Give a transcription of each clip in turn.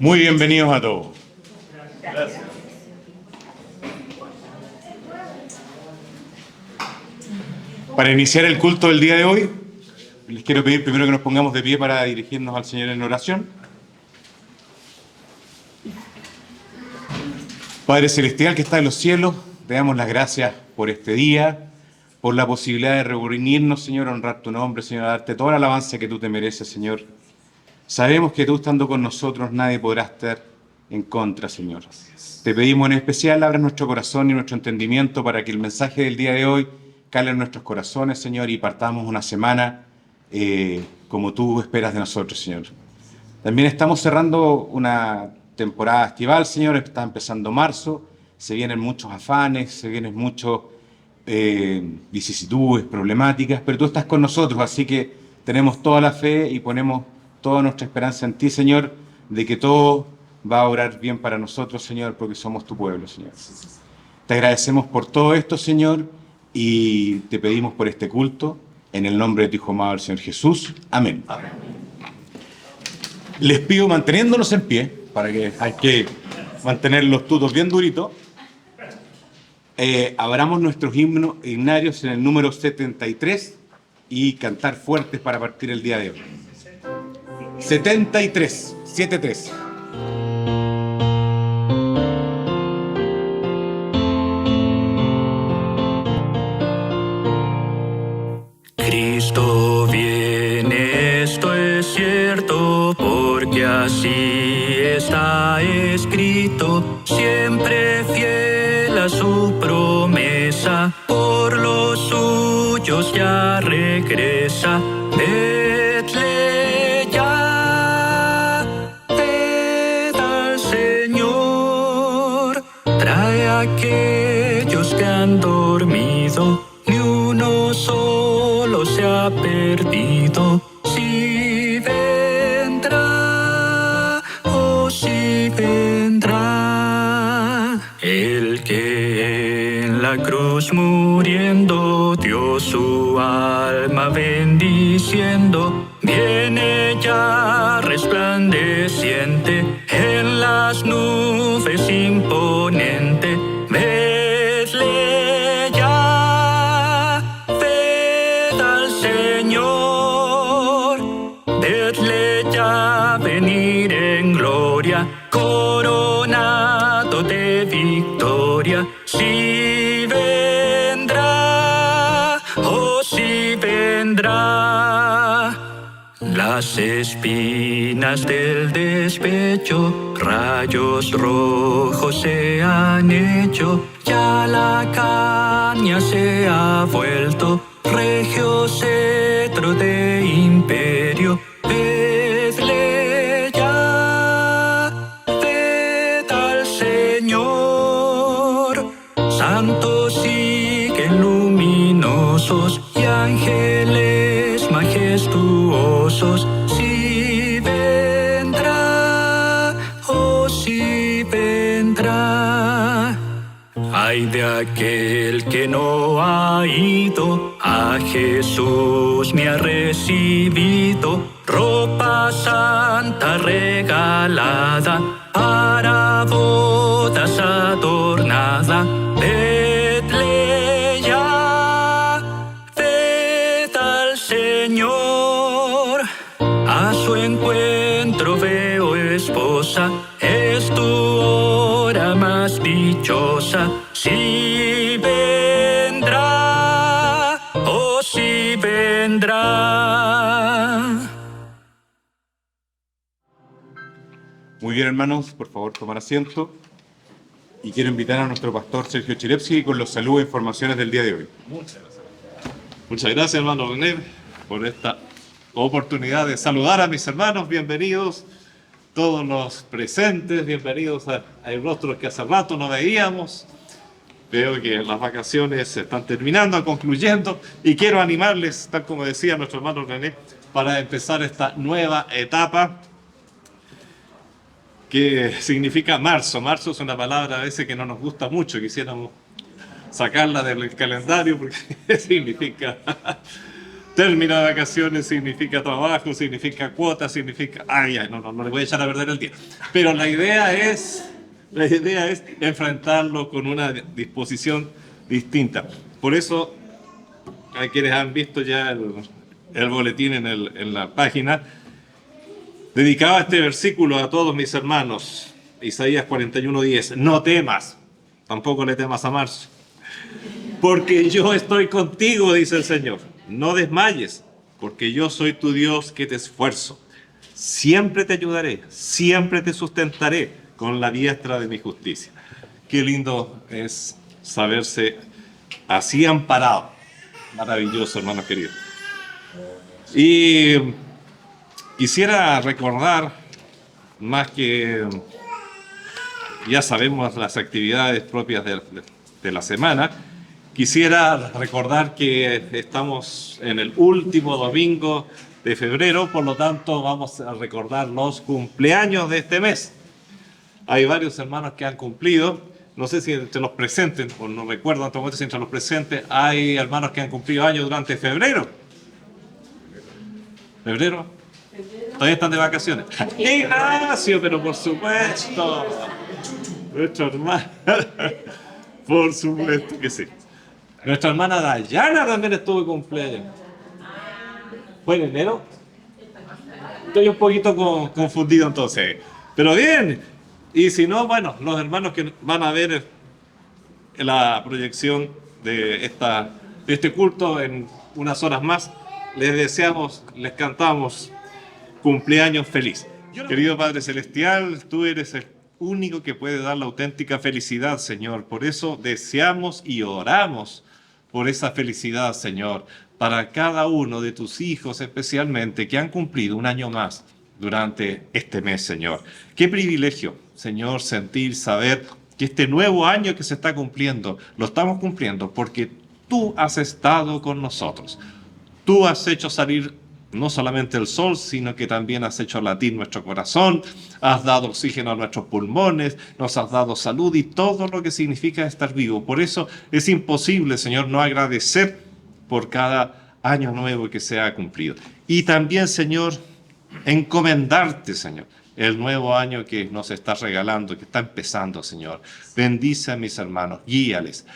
Muy bienvenidos a todos. Gracias. Para iniciar el culto del día de hoy, les quiero pedir primero que nos pongamos de pie para dirigirnos al Señor en oración. Padre Celestial que está en los cielos, te damos las gracias por este día, por la posibilidad de reunirnos, Señor, a honrar tu nombre, Señor, a darte toda la alabanza que tú te mereces, Señor. Sabemos que tú estando con nosotros nadie podrá estar en contra, Señor. Te pedimos en especial, abra nuestro corazón y nuestro entendimiento para que el mensaje del día de hoy cale en nuestros corazones, Señor, y partamos una semana como tú esperas de nosotros, Señor. También estamos cerrando una temporada estival, Señor, está empezando marzo, se vienen muchos afanes, se vienen muchas vicisitudes, problemáticas, pero tú estás con nosotros, así que tenemos toda la fe y ponemos toda nuestra esperanza en ti, Señor, de que todo va a obrar bien para nosotros, Señor, porque somos tu pueblo, Señor. Te agradecemos por todo esto, Señor, y te pedimos por este culto, en el nombre de tu Hijo amado, el Señor Jesús. Amén. Amén. Les pido manteniéndonos en pie, para que hay que mantener los tutos bien duritos. Abramos nuestros himnarios en el número 73 y cantar fuertes para partir el día de hoy. 73, 73. Cristo viene, esto es cierto, porque así está escrito, siempre fiel a su promesa, por los suyos ya regresa. Vedle ya, ved al Señor, trae a aquellos que han dormido, ni uno solo se ha perdido. Si vendrá, oh si vendrá, el que en la cruz muriendo dio su alma bendiciendo, viene ya resplandeciente en las nubes imponente. Vedle ya, ved al Señor, vedle ya venir en gloria, coronado de victoria. Si vendrá, oh si vendrá, las espinas del despecho, rayos rojos se han hecho, ya la caña se ha vuelto regio cetro de imperio. Vedle ya, ved al Señor, santos siguen luminosos y ángeles majestuosos. Si vendrá, oh si vendrá, ay de aquel que no ha ido a Jesús ni ha recibido ropa santa regalada, para bodas adornada. Vedle ya, ved al Señor, a su encuentro veo esposa, es tu hora más dichosa. Si vendrá, oh si vendrá. Muy bien, hermanos, por favor, tomar asiento. Y quiero invitar a nuestro pastor Sergio Chirepsi con los saludos e informaciones del día de hoy. Muchas gracias, hermano René, por esta oportunidad de saludar a mis hermanos. Bienvenidos todos los presentes, bienvenidos a rostros que hace rato no veíamos. Veo que las vacaciones se están terminando, concluyendo, y quiero animarles, tal como decía nuestro hermano René, para empezar esta nueva etapa que significa marzo. Marzo es una palabra a veces que no nos gusta mucho, quisiéramos sacarla del calendario porque significa Término de vacaciones significa trabajo, significa cuota, significa... Ay, ay, no le voy a echar a perder el día. Pero la idea es enfrentarlo con una disposición distinta. Por eso, hay quienes han visto ya el boletín en la página, dedicado a este versículo a todos mis hermanos, Isaías 41:10. No temas, tampoco le temas a marzo, porque yo estoy contigo, dice el Señor. No desmayes, porque yo soy tu Dios que te esfuerzo. Siempre te ayudaré, siempre te sustentaré con la diestra de mi justicia. Qué lindo es saberse así amparado. Maravilloso, hermanos queridos. Y quisiera recordar, más que ya sabemos las actividades propias de la semana, quisiera recordar que estamos en el último domingo de febrero, por lo tanto vamos a recordar los cumpleaños de este mes. Hay varios hermanos que han cumplido, no sé si entre los presentes, o no recuerdo en este momento si entre los presentes hay hermanos que han cumplido años durante febrero. ¿Febrero? Todavía están de vacaciones. Ignacio, pero por supuesto. Nuestra hermana. Por supuesto que sí. Nuestra hermana Dayana también estuvo de cumpleaños. ¿Fue en enero? Estoy un poquito confundido entonces. Pero bien. Y si no, bueno, los hermanos que van a ver la proyección de este culto en unas horas más, les deseamos, les cantamos cumpleaños feliz. Querido Padre Celestial, tú eres el único que puede dar la auténtica felicidad, Señor. Por eso deseamos y oramos por esa felicidad, Señor, para cada uno de tus hijos especialmente que han cumplido un año más durante este mes, Señor. Qué privilegio, Señor, sentir, saber que este nuevo año que se está cumpliendo, lo estamos cumpliendo porque tú has estado con nosotros. Tú has hecho salir no solamente el sol, sino que también has hecho latir nuestro corazón, has dado oxígeno a nuestros pulmones, nos has dado salud y todo lo que significa estar vivo. Por eso es imposible, Señor, no agradecer por cada año nuevo que se ha cumplido. Y también, Señor, encomendarte, Señor, el nuevo año que nos estás regalando, que está empezando, Señor. Bendice a mis hermanos, guíales.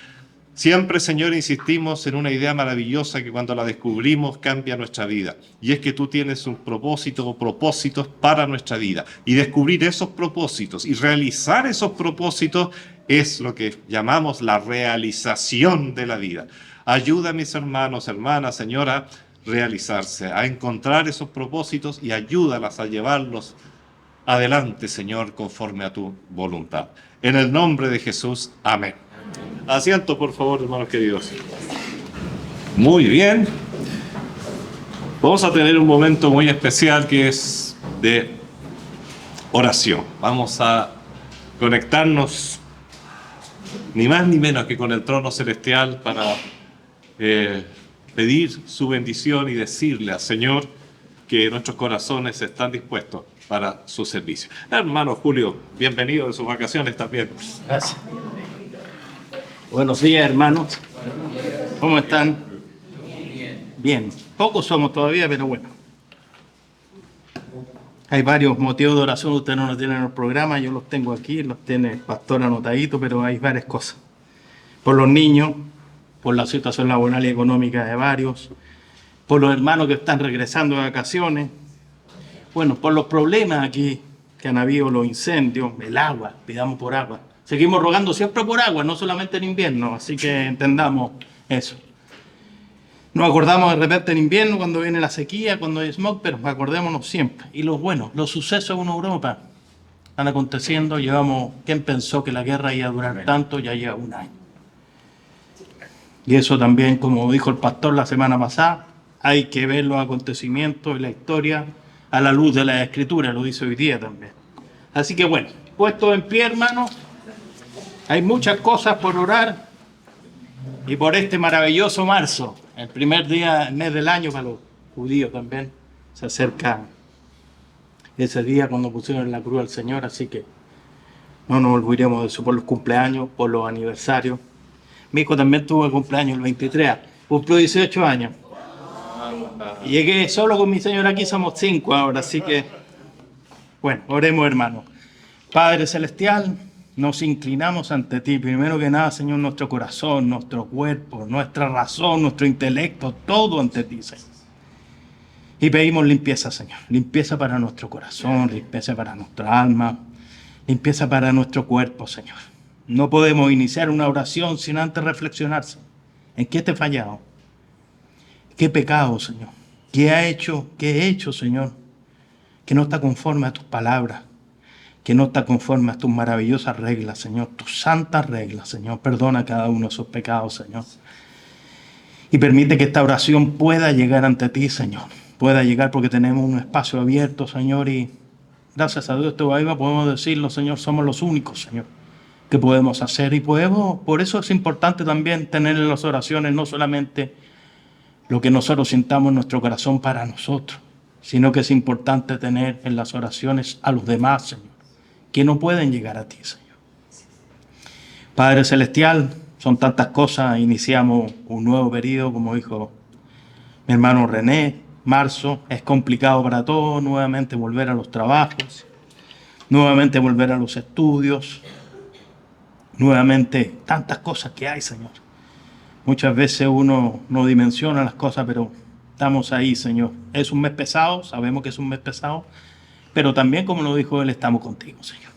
Siempre, Señor, insistimos en una idea maravillosa que cuando la descubrimos cambia nuestra vida. Y es que tú tienes un propósito o propósitos para nuestra vida. Y descubrir esos propósitos y realizar esos propósitos es lo que llamamos la realización de la vida. Ayuda a mis hermanos, hermanas, Señor, a realizarse, a encontrar esos propósitos y ayúdalas a llevarlos adelante, Señor, conforme a tu voluntad. En el nombre de Jesús, amén. Asiento, por favor, hermanos queridos. Muy bien. Vamos a tener un momento muy especial que es de oración. Vamos a conectarnos ni más ni menos que con el trono celestial para pedir su bendición y decirle al Señor que nuestros corazones están dispuestos para su servicio. Hermano Julio, bienvenido de sus vacaciones también. Gracias. Buenos días, hermanos. ¿Cómo están? Bien. Pocos somos todavía, pero bueno. Hay varios motivos de oración. Ustedes no los tienen en el programa. Yo los tengo aquí. Los tiene el pastor anotadito, pero hay varias cosas. Por los niños, por la situación laboral y económica de varios, por los hermanos que están regresando de vacaciones. Bueno, por los problemas aquí que han habido, los incendios, el agua. Pidamos por agua. Seguimos rogando siempre por agua, no solamente en invierno, así que entendamos eso. Nos acordamos de repente en invierno cuando viene la sequía, cuando hay smog, pero acordémonos siempre. Y los sucesos en Europa están aconteciendo. ¿Quién pensó que la guerra iba a durar tanto? Ya lleva un año. Y eso también, como dijo el pastor la semana pasada, hay que ver los acontecimientos y la historia a la luz de la Escritura, lo dice hoy día también. Así que bueno, puestos en pie, hermanos. Hay muchas cosas por orar y por este maravilloso marzo, el primer mes del año para los judíos también. Se acerca ese día cuando pusieron en la cruz al Señor, así que no nos olvidaremos de eso por los cumpleaños, por los aniversarios. Mi hijo también tuvo el cumpleaños el 23, cumplió 18 años. Llegué solo con mi señora aquí, somos 5 ahora, así que, bueno, oremos, hermano. Padre Celestial, nos inclinamos ante ti. Primero que nada, Señor, nuestro corazón, nuestro cuerpo, nuestra razón, nuestro intelecto, todo ante ti, Señor. Y pedimos limpieza, Señor. Limpieza para nuestro corazón, limpieza para nuestra alma, limpieza para nuestro cuerpo, Señor. No podemos iniciar una oración sin antes reflexionar, Señor. ¿En qué te he fallado? ¿Qué pecado, Señor? ¿Qué he hecho, Señor? Que no está conforme a tus palabras, que no está conforme a tus maravillosas reglas, Señor, tus santas reglas, Señor. Perdona cada uno de esos pecados, Señor. Y permite que esta oración pueda llegar ante ti, Señor. Pueda llegar porque tenemos un espacio abierto, Señor, y gracias a Dios todavía podemos decirlo, Señor, somos los únicos, Señor, que podemos hacer. Y podemos, por eso es importante también tener en las oraciones no solamente lo que nosotros sintamos en nuestro corazón para nosotros, sino que es importante tener en las oraciones a los demás, Señor, que no pueden llegar a ti, Señor. Padre Celestial, son tantas cosas. Iniciamos un nuevo periodo, como dijo mi hermano René. Marzo es complicado para todos, nuevamente volver a los trabajos, nuevamente volver a los estudios, nuevamente tantas cosas que hay, Señor. Muchas veces uno no dimensiona las cosas, pero estamos ahí, Señor. Es un mes pesado, sabemos que es un mes pesado, pero también, como lo dijo él, estamos contigo, Señor.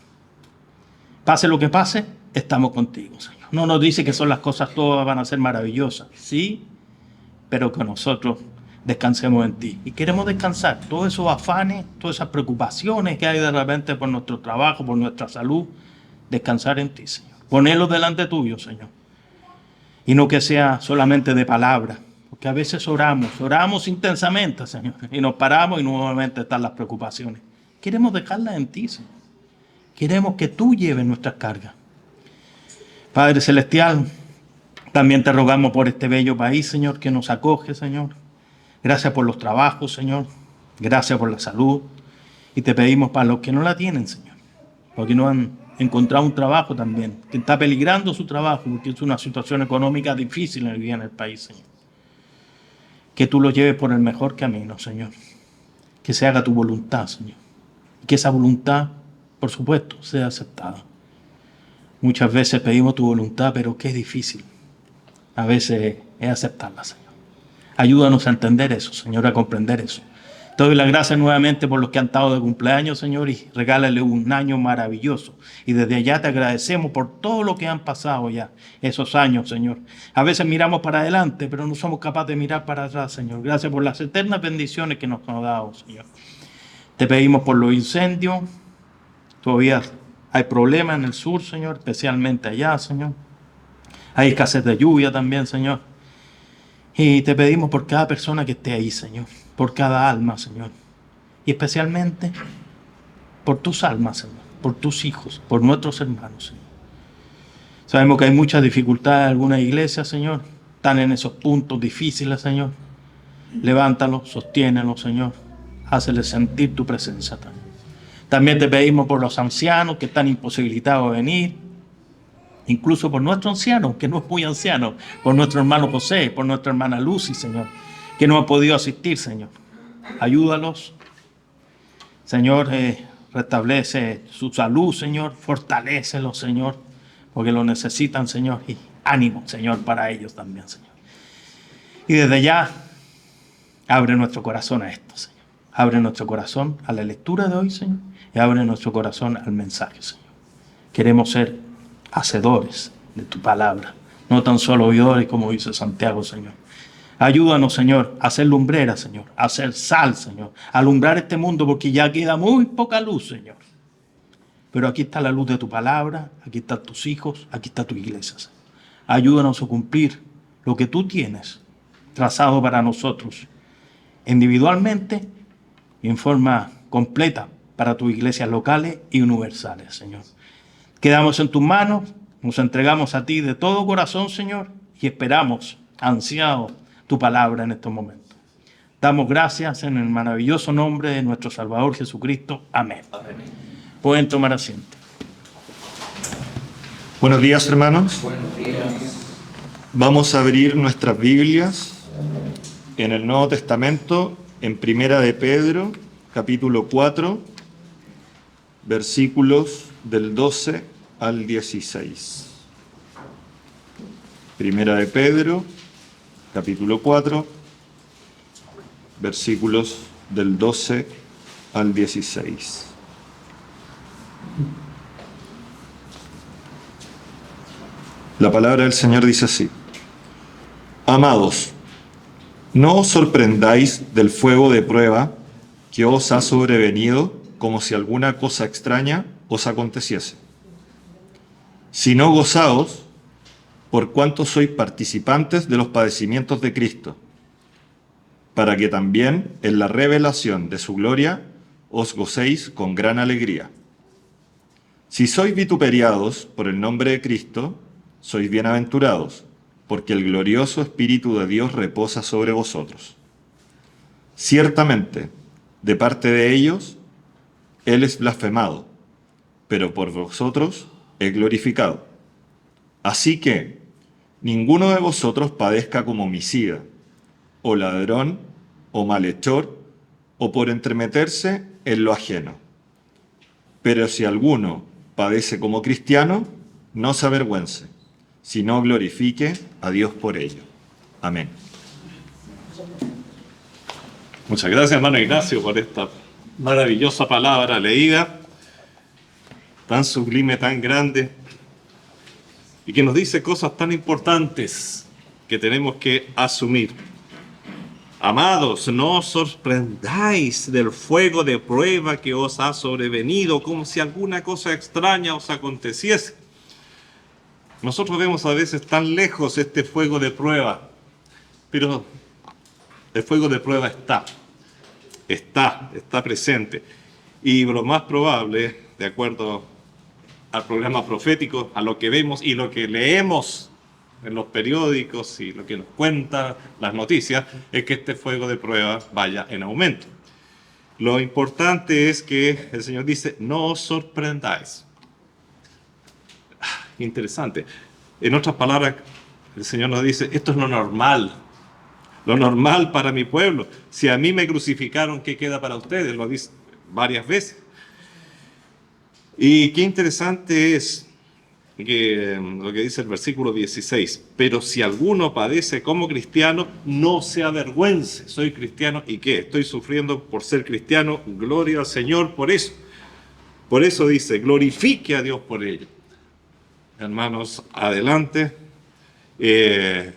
Pase lo que pase, estamos contigo, Señor. No nos dice que son las cosas todas van a ser maravillosas, sí, pero que nosotros descansemos en ti. Y queremos descansar. Todos esos afanes, todas esas preocupaciones que hay de repente por nuestro trabajo, por nuestra salud, descansar en ti, Señor. Ponerlos delante tuyo, Señor. Y no que sea solamente de palabra, porque a veces oramos intensamente, Señor, y nos paramos y nuevamente están las preocupaciones. Queremos dejarlas en ti, Señor. Queremos que tú lleves nuestras cargas. Padre Celestial, también te rogamos por este bello país, Señor, que nos acoge, Señor. Gracias por los trabajos, Señor. Gracias por la salud. Y te pedimos para los que no la tienen, Señor, porque no han encontrado un trabajo también, que está peligrando su trabajo, porque es una situación económica difícil en el país, Señor. Que tú lo lleves por el mejor camino, Señor. Que se haga tu voluntad, Señor. Y que esa voluntad, por supuesto, sea aceptada. Muchas veces pedimos tu voluntad, pero qué difícil a veces es aceptarla, Señor. Ayúdanos a entender eso, Señor, a comprender eso. Te doy las gracias nuevamente por los que han estado de cumpleaños, Señor, y regálale un año maravilloso. Y desde allá te agradecemos por todo lo que han pasado ya, esos años, Señor. A veces miramos para adelante, pero no somos capaces de mirar para atrás, Señor. Gracias por las eternas bendiciones que nos has dado, Señor. Te pedimos por los incendios. Todavía hay problemas en el sur, Señor, especialmente allá, Señor. Hay escasez de lluvia también, Señor. Y te pedimos por cada persona que esté ahí, Señor. Por cada alma, Señor. Y especialmente por tus almas, Señor. Por tus hijos, por nuestros hermanos, Señor. Sabemos que hay muchas dificultades en algunas iglesias, Señor. Están en esos puntos difíciles, Señor. Levántalos, sostiénelos, Señor. Háceles sentir tu presencia también. También te pedimos por los ancianos que están imposibilitados de venir. Incluso por nuestro anciano, que no es muy anciano, por nuestro hermano José, por nuestra hermana Lucy, Señor, que no ha podido asistir, Señor. Ayúdalos, Señor, restablece su salud, Señor, fortalécelos, Señor, porque lo necesitan, Señor, y ánimo, Señor, para ellos también, Señor. Y desde ya, abre nuestro corazón a esto, Señor. Abre nuestro corazón a la lectura de hoy, Señor, y abre nuestro corazón al mensaje, Señor. Queremos ser hacedores de tu palabra, no tan solo oidores como dice Santiago, Señor. Ayúdanos, Señor, a ser lumbreras, Señor, a ser sal, Señor, a alumbrar este mundo porque ya queda muy poca luz, Señor. Pero aquí está la luz de tu palabra, aquí están tus hijos, aquí está tu iglesia, Señor. Ayúdanos a cumplir lo que tú tienes trazado para nosotros, individualmente y en forma completa para tus iglesias locales y universales, Señor. Quedamos en tus manos, nos entregamos a ti de todo corazón, Señor, y esperamos, ansiados, tu palabra en estos momentos. Damos gracias en el maravilloso nombre de nuestro Salvador Jesucristo. Amén. Pueden tomar asiento. Buenos días, hermanos. Buenos días. Vamos a abrir nuestras Biblias en el Nuevo Testamento, en Primera de Pedro, capítulo 4, versículos del 12 al 16. Primera de Pedro, capítulo 4, versículos del 12 al 16. La palabra del Señor dice así: Amados, no os sorprendáis del fuego de prueba que os ha sobrevenido como si alguna cosa extraña os aconteciese, sino gozaos por cuanto sois participantes de los padecimientos de Cristo, para que también en la revelación de su gloria os gocéis con gran alegría. Si sois vituperiados por el nombre de Cristo, sois bienaventurados, porque el glorioso Espíritu de Dios reposa sobre vosotros. Ciertamente, de parte de ellos, Él es blasfemado, pero por vosotros es glorificado. Así que ninguno de vosotros padezca como homicida, o ladrón, o malhechor, o por entremeterse en lo ajeno. Pero si alguno padece como cristiano, no se avergüence, sino glorifique a Dios por ello. Amén. Muchas gracias, hermano Ignacio, por esta maravillosa palabra leída, tan sublime, tan grande, y que nos dice cosas tan importantes que tenemos que asumir. Amados, no os sorprendáis del fuego de prueba que os ha sobrevenido, como si alguna cosa extraña os aconteciese. Nosotros vemos a veces tan lejos este fuego de prueba, pero el fuego de prueba está presente. Y lo más probable, de acuerdo al programa profético, a lo que vemos y lo que leemos en los periódicos y lo que nos cuentan las noticias, es que este fuego de prueba vaya en aumento. Lo importante es que el Señor dice, no os sorprendáis. Interesante. En otras palabras, el Señor nos dice, esto es lo normal para mi pueblo. Si a mí me crucificaron, ¿qué queda para ustedes? Lo dice varias veces. Y qué interesante es que lo que dice el versículo 16, pero si alguno padece como cristiano, no se avergüence. Soy cristiano, ¿y qué? Estoy sufriendo por ser cristiano, gloria al Señor por eso. Por eso dice, glorifique a Dios por ello. Hermanos, adelante. El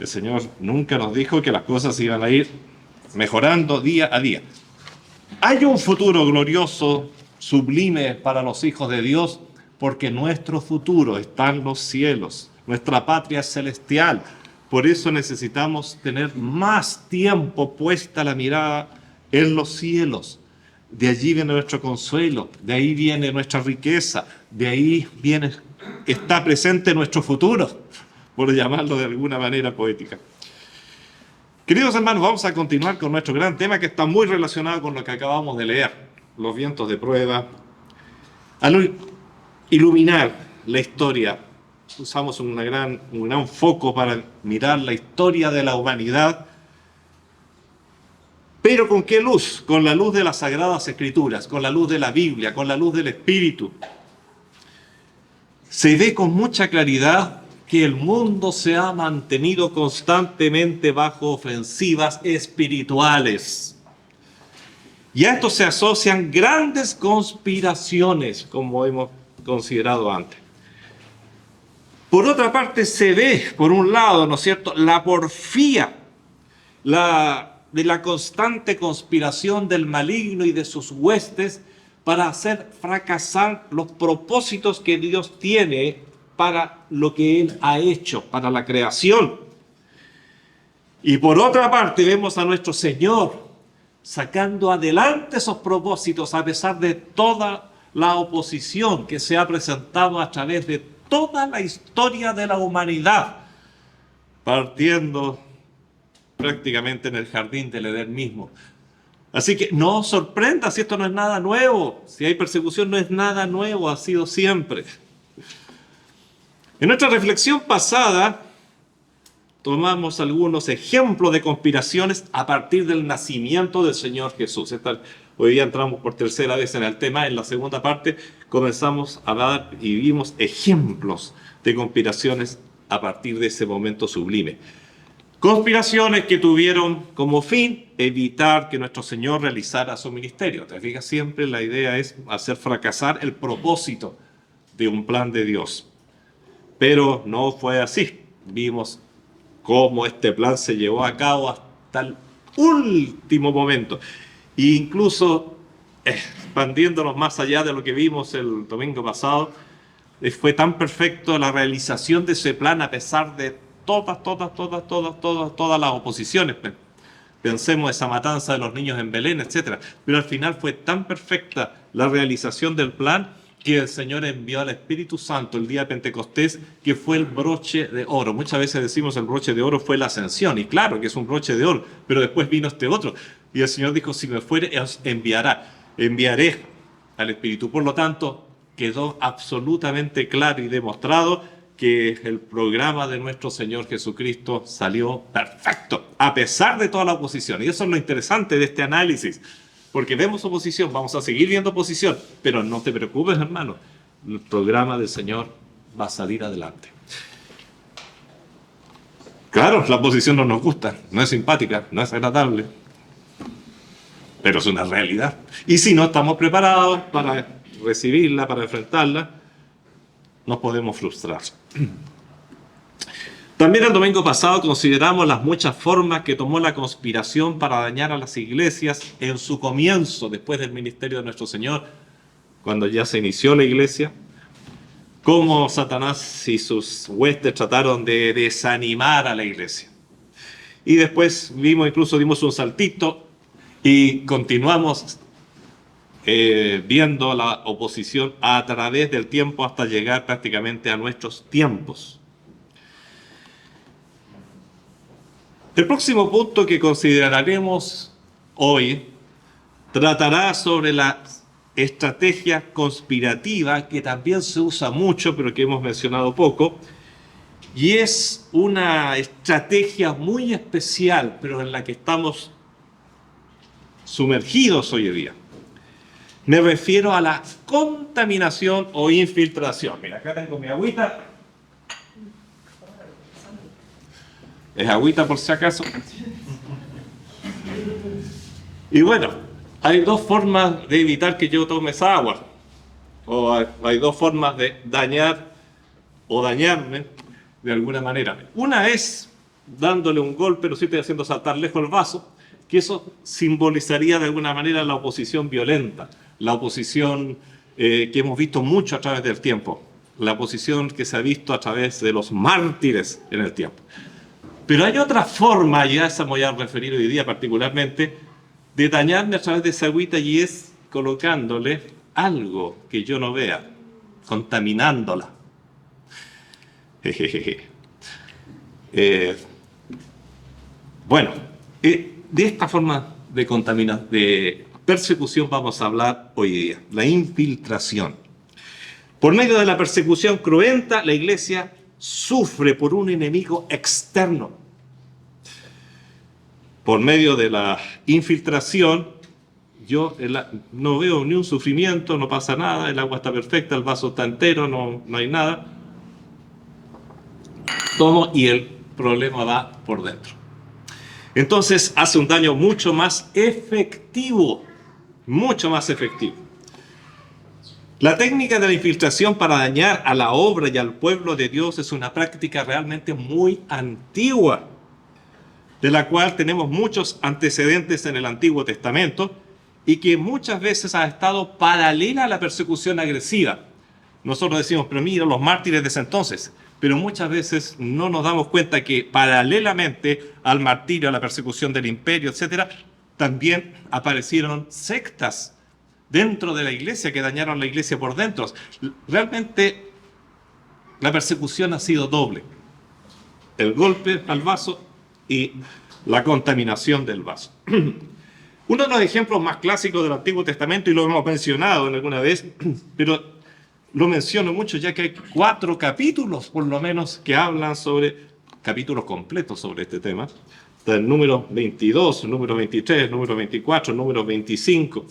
Señor nunca nos dijo que las cosas iban a ir mejorando día a día. Hay un futuro glorioso, sublime para los hijos de Dios, porque nuestro futuro está en los cielos, nuestra patria es celestial. Por eso necesitamos tener más tiempo puesta la mirada en los cielos. De allí viene nuestro consuelo, de ahí viene nuestra riqueza, de ahí está presente nuestro futuro, por llamarlo de alguna manera poética. Queridos hermanos, vamos a continuar con nuestro gran tema que está muy relacionado con lo que acabamos de leer, los vientos de prueba. Al iluminar la historia, usamos un gran foco para mirar la historia de la humanidad. ¿Pero con qué luz? Con la luz de las Sagradas Escrituras, con la luz de la Biblia, con la luz del Espíritu. Se ve con mucha claridad que el mundo se ha mantenido constantemente bajo ofensivas espirituales. Y a esto se asocian grandes conspiraciones, como hemos considerado antes. Por otra parte, se ve, por un lado, ¿no es cierto?, la porfía, de la constante conspiración del maligno y de sus huestes para hacer fracasar los propósitos que Dios tiene para lo que Él ha hecho, para la creación. Y por otra parte, vemos a nuestro Señor sacando adelante esos propósitos a pesar de toda la oposición que se ha presentado a través de toda la historia de la humanidad, partiendo prácticamente en el jardín del Edén mismo. Así que no os sorprenda si esto no es nada nuevo, si hay persecución no es nada nuevo, ha sido siempre. En nuestra reflexión pasada tomamos algunos ejemplos de conspiraciones a partir del nacimiento del Señor Jesús. Hoy día entramos por tercera vez en el tema. En la segunda parte comenzamos a dar y vimos ejemplos de conspiraciones a partir de ese momento sublime. Conspiraciones que tuvieron como fin evitar que nuestro Señor realizara su ministerio. Te fijas, siempre la idea es hacer fracasar el propósito de un plan de Dios. Pero no fue así. Vimos cómo este plan se llevó a cabo hasta el último momento. E incluso expandiéndonos más allá de lo que vimos el domingo pasado, fue tan perfecto la realización de ese plan a pesar de todas las oposiciones. Pensemos esa matanza de los niños en Belén, etc. Pero al final fue tan perfecta la realización del plan que el Señor envió al Espíritu Santo el día de Pentecostés, que fue el broche de oro. Muchas veces decimos el broche de oro fue la ascensión, y claro que es un broche de oro, pero después vino este otro. Y el Señor dijo, si me fuere, os enviaré al Espíritu. Por lo tanto, quedó absolutamente claro y demostrado que el programa de nuestro Señor Jesucristo salió perfecto, a pesar de toda la oposición. Y eso es lo interesante de este análisis, porque vemos oposición, vamos a seguir viendo oposición, pero no te preocupes, hermano, el programa del Señor va a salir adelante. Claro, la oposición no nos gusta, no es simpática, no es agradable, pero es una realidad. Y si no estamos preparados para recibirla, para enfrentarla, nos podemos frustrar. También el domingo pasado consideramos las muchas formas que tomó la conspiración para dañar a las iglesias en su comienzo, después del ministerio de nuestro Señor, cuando ya se inició la iglesia, cómo Satanás y sus huestes trataron de desanimar a la iglesia. Y después dimos un saltito y continuamos viendo la oposición a través del tiempo hasta llegar prácticamente a nuestros tiempos. El próximo punto que consideraremos hoy tratará sobre la estrategia conspirativa, que también se usa mucho, pero que hemos mencionado poco, y es una estrategia muy especial, pero en la que estamos sumergidos hoy en día. Me refiero a la contaminación o infiltración. Mira, acá tengo mi agüita. Es agüita por si acaso. Y bueno, hay dos formas de evitar que yo tome esa agua. O hay dos formas de dañar o dañarme de alguna manera. Una es dándole un golpe, pero sí estoy haciendo saltar lejos el vaso, que eso simbolizaría de alguna manera la oposición violenta, la oposición que hemos visto mucho a través del tiempo, la oposición que se ha visto a través de los mártires en el tiempo. Pero hay otra forma, y a esa me voy a referir hoy día particularmente, de dañarme a través de esa agüita, y es colocándole algo que yo no vea, contaminándola. Bueno, de esta forma de persecución vamos a hablar hoy día, la infiltración. Por medio de la persecución cruenta, la iglesia sufre por un enemigo externo. Por medio de la infiltración, yo no veo ni un sufrimiento, no pasa nada, el agua está perfecta, el vaso está entero, no hay nada. Tomo y el problema va por dentro. Entonces hace un daño mucho más efectivo, mucho más efectivo. La técnica de la infiltración para dañar a la obra y al pueblo de Dios es una práctica realmente muy antigua, de la cual tenemos muchos antecedentes en el Antiguo Testamento y que muchas veces ha estado paralela a la persecución agresiva. Nosotros decimos, pero mira, los mártires de ese entonces, pero muchas veces no nos damos cuenta que paralelamente al martirio, a la persecución del imperio, etc., también aparecieron sectas dentro de la iglesia que dañaron la iglesia por dentro. Realmente la persecución ha sido doble. El golpe al vaso y la contaminación del vaso. Uno de los ejemplos más clásicos del Antiguo Testamento, y lo hemos mencionado en alguna vez, pero lo menciono mucho ya que hay 4 capítulos por lo menos que hablan sobre capítulos completos sobre este tema. Está el número 22, el número 23, el número 24, el número 25.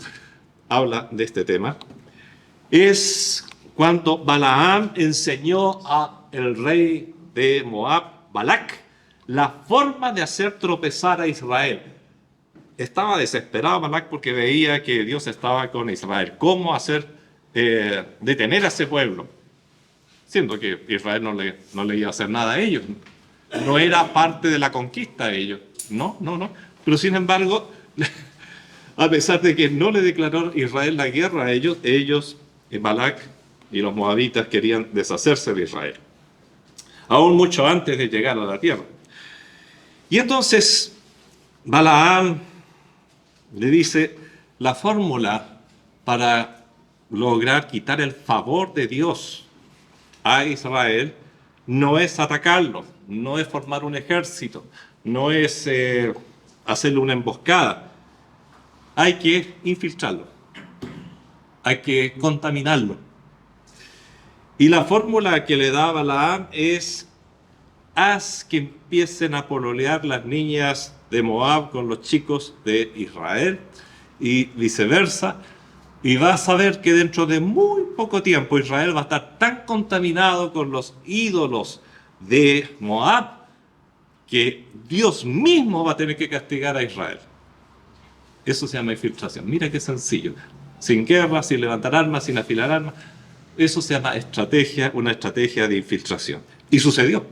Habla de este tema. Es cuando Balaam enseñó al rey de Moab, Balac, la forma de hacer tropezar a Israel. Estaba desesperado Balac porque veía que Dios estaba con Israel. ¿Cómo hacer detener a ese pueblo? Siendo que Israel no le iba a hacer nada a ellos. No era parte de la conquista de ellos. No. Pero sin embargo, a pesar de que no le declaró Israel la guerra a ellos, Balac y los moabitas querían deshacerse de Israel. Aún mucho antes de llegar a la tierra. Y entonces Balaam le dice, la fórmula para lograr quitar el favor de Dios a Israel no es atacarlo, no es formar un ejército, no es hacerle una emboscada. Hay que infiltrarlo, hay que contaminarlo. Y la fórmula que le da Balaam es: haz que empiecen a pololear las niñas de Moab con los chicos de Israel y viceversa, y vas a ver que dentro de muy poco tiempo Israel va a estar tan contaminado con los ídolos de Moab que Dios mismo va a tener que castigar a Israel. Eso se llama infiltración. Mira qué sencillo. Sin guerra, sin levantar armas, sin afilar armas. Eso se llama estrategia, una estrategia de infiltración. Y sucedió.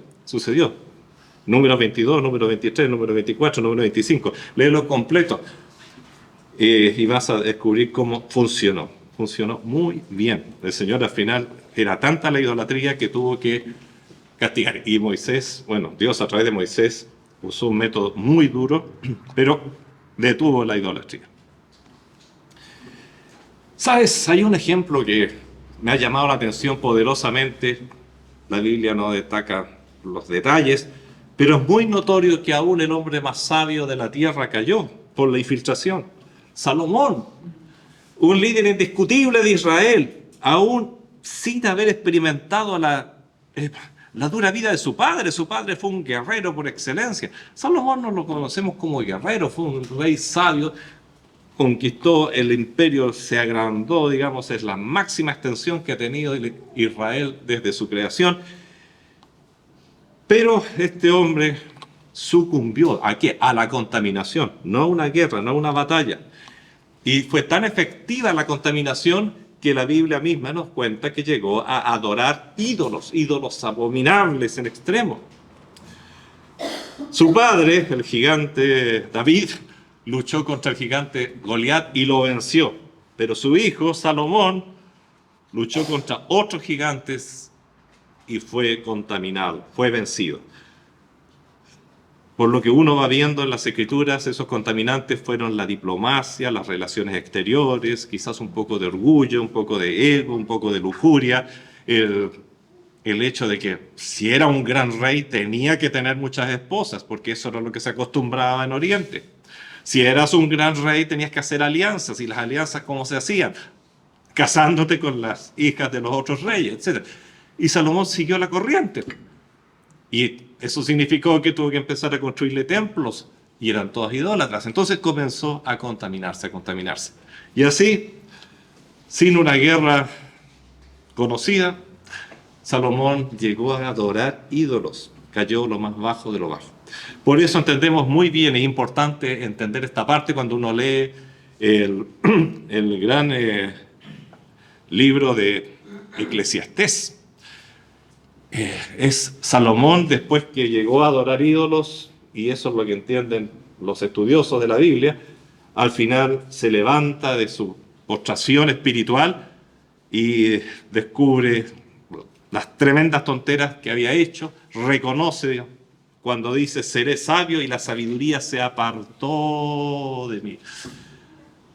Número 22, número 23, número 24, número 25. Léelo completo y vas a descubrir cómo funcionó. Funcionó muy bien. El Señor al final era tanta la idolatría que tuvo que castigar. Y Moisés, Dios a través de Moisés usó un método muy duro, pero detuvo la idolatría. ¿Sabes? Hay un ejemplo que me ha llamado la atención poderosamente. La Biblia no destaca los detalles, pero es muy notorio que aún el hombre más sabio de la tierra cayó por la infiltración. Salomón, un líder indiscutible de Israel, aún sin haber experimentado la dura vida de su padre. Su padre fue un guerrero por excelencia. Salomón no lo conocemos como guerrero, fue un rey sabio, conquistó el imperio, se agrandó, digamos, es la máxima extensión que ha tenido Israel desde su creación. Pero este hombre sucumbió ¿a qué? A la contaminación, no a una guerra, no a una batalla. Y fue tan efectiva la contaminación que la Biblia misma nos cuenta que llegó a adorar ídolos abominables en extremo. Su padre, el gigante David, luchó contra el gigante Goliat y lo venció. Pero su hijo, Salomón, luchó contra otros gigantes y fue contaminado, fue vencido. Por lo que uno va viendo en las Escrituras, esos contaminantes fueron la diplomacia, las relaciones exteriores, quizás un poco de orgullo, un poco de ego, un poco de lujuria, el hecho de que si era un gran rey tenía que tener muchas esposas, porque eso era lo que se acostumbraba en Oriente. Si eras un gran rey tenías que hacer alianzas, y las alianzas ¿cómo se hacían? Casándote con las hijas de los otros reyes, etc. Y Salomón siguió la corriente. Y eso significó que tuvo que empezar a construirle templos, y eran todas idólatras. Entonces comenzó a contaminarse. Y así, sin una guerra conocida, Salomón llegó a adorar ídolos, cayó lo más bajo de lo bajo. Por eso entendemos muy bien, es importante entender esta parte cuando uno lee el gran libro de Eclesiastés. Es Salomón, después que llegó a adorar ídolos, y eso es lo que entienden los estudiosos de la Biblia, al final se levanta de su postración espiritual y descubre las tremendas tonteras que había hecho, reconoce cuando dice, seré sabio y la sabiduría se apartó de mí.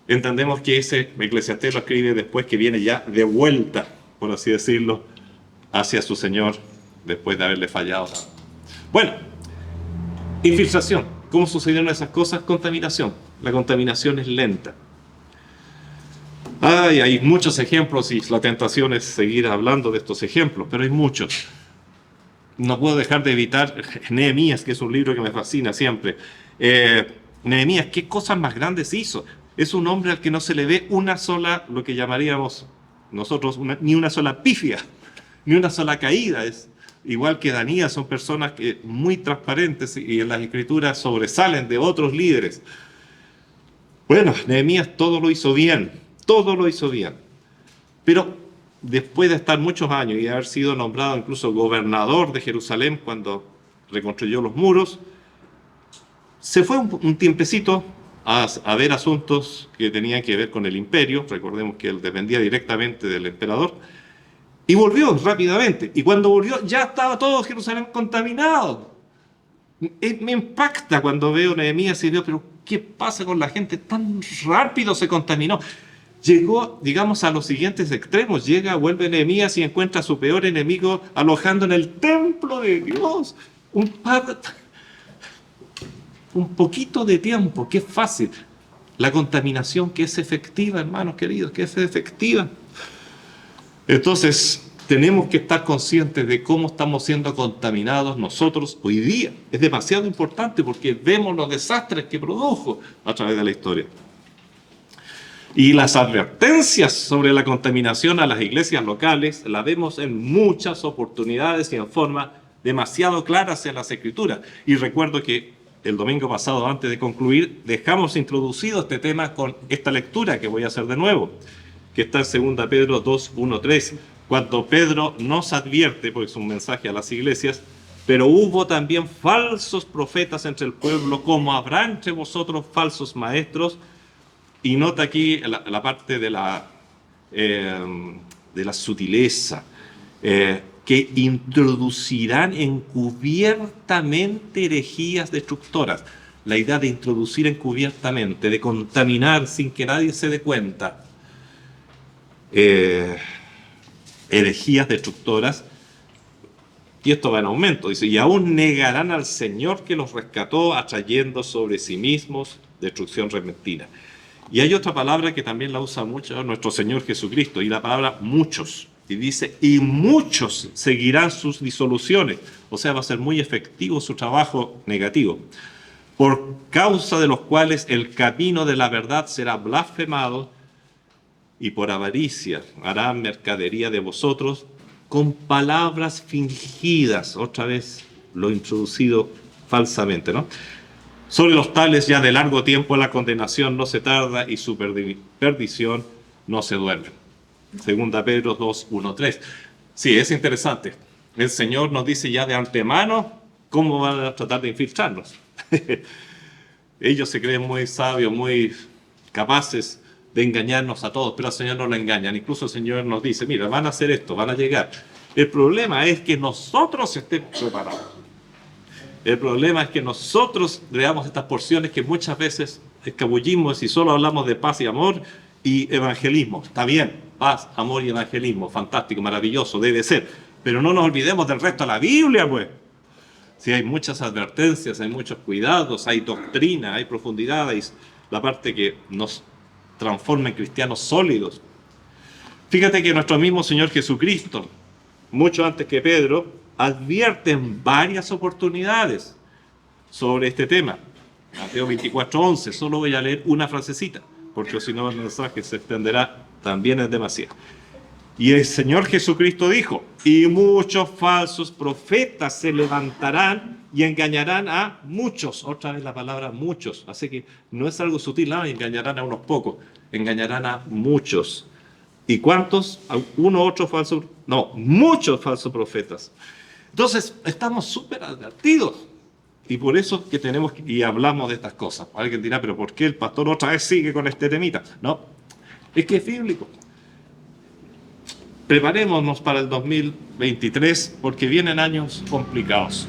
Entendemos que ese Eclesiastés lo escribe después que viene ya de vuelta, por así decirlo, hacia su Señor, después de haberle fallado. Bueno, infiltración. ¿Cómo sucedieron esas cosas? Contaminación. La contaminación es lenta. Hay muchos ejemplos y la tentación es seguir hablando de estos ejemplos, pero hay muchos. no puedo dejar de evitar Nehemías, que es un libro que me fascina siempre. Nehemías, ¿qué cosas más grandes hizo? Es un hombre al que no se le ve una sola, lo que llamaríamos nosotros, ni una sola pifia, ni una sola caída. Es igual que Danías, son personas que muy transparentes y en las escrituras sobresalen de otros líderes. Bueno, Nehemías todo lo hizo bien, todo lo hizo bien. Pero después de estar muchos años y haber sido nombrado incluso gobernador de Jerusalén cuando reconstruyó los muros, se fue un tiempecito a ver asuntos que tenían que ver con el imperio. Recordemos que él dependía directamente del emperador. Y volvió rápidamente. Y cuando volvió ya estaba todo Jerusalén contaminado. Me impacta cuando veo Nehemías y veo, pero ¿qué pasa con la gente? Tan rápido se contaminó. Llegó, digamos, a los siguientes extremos. Vuelve Nehemías y encuentra a su peor enemigo alojando en el templo de Dios. Un poquito de tiempo, que es fácil. La contaminación que es efectiva, hermanos queridos, que es efectiva. Entonces, tenemos que estar conscientes de cómo estamos siendo contaminados nosotros hoy día. Es demasiado importante porque vemos los desastres que produjo a través de la historia. Y las advertencias sobre la contaminación a las iglesias locales las vemos en muchas oportunidades y en forma demasiado claras en las Escrituras. Y recuerdo que el domingo pasado, antes de concluir, dejamos introducido este tema con esta lectura que voy a hacer de nuevo, que está en 2 Pedro 2, 1, 3, cuando Pedro nos advierte, porque es un mensaje a las iglesias, pero hubo también falsos profetas entre el pueblo, como habrá entre vosotros falsos maestros. Y nota aquí la parte de la sutileza, que introducirán encubiertamente herejías destructoras. La idea de introducir encubiertamente, de contaminar sin que nadie se dé cuenta. Herejías destructoras. Y esto va en aumento. Dice, y aún negarán al Señor que los rescató, atrayendo sobre sí mismos destrucción repentina. Y hay otra palabra que también la usa mucho nuestro Señor Jesucristo, y la palabra muchos. Y dice, y muchos seguirán sus disoluciones. O sea, va a ser muy efectivo su trabajo negativo. Por causa de los cuales el camino de la verdad será blasfemado, y por avaricia harán mercadería de vosotros con palabras fingidas. Otra vez lo introducido falsamente, ¿no? Sobre los tales ya de largo tiempo la condenación no se tarda y su perdición no se duerme. 2 Pedro 2, 1, 3. Sí, es interesante. El Señor nos dice ya de antemano cómo van a tratar de infiltrarnos. Ellos se creen muy sabios, muy capaces de engañarnos a todos, pero al Señor no lo engañan. Incluso el Señor nos dice, mira, van a hacer esto, van a llegar. El problema es que nosotros estemos preparados. El problema es que nosotros leamos estas porciones que muchas veces escabullimos y solo hablamos de paz y amor y evangelismo. Está bien, paz, amor y evangelismo, fantástico, maravilloso, debe ser. Pero no nos olvidemos del resto de la Biblia, pues. Sí, hay muchas advertencias, hay muchos cuidados, hay doctrina, hay profundidad, hay la parte que nos transforma en cristianos sólidos. Fíjate que nuestro mismo Señor Jesucristo, mucho antes que Pedro, advierte en varias oportunidades sobre este tema. Mateo 24:11, solo voy a leer una frasecita, porque si no el mensaje se extenderá, también es demasiado. Y el Señor Jesucristo dijo, y muchos falsos profetas se levantarán y engañarán a muchos. Otra vez la palabra muchos, así que no es algo sutil, no, engañarán a unos pocos, engañarán a muchos. ¿Y cuántos? Muchos falsos profetas. Entonces, estamos súper advertidos. Y por eso que tenemos y hablamos de estas cosas. Alguien dirá, pero ¿por qué el pastor otra vez sigue con este temita? No, es que es bíblico. Preparémonos para el 2023 porque vienen años complicados.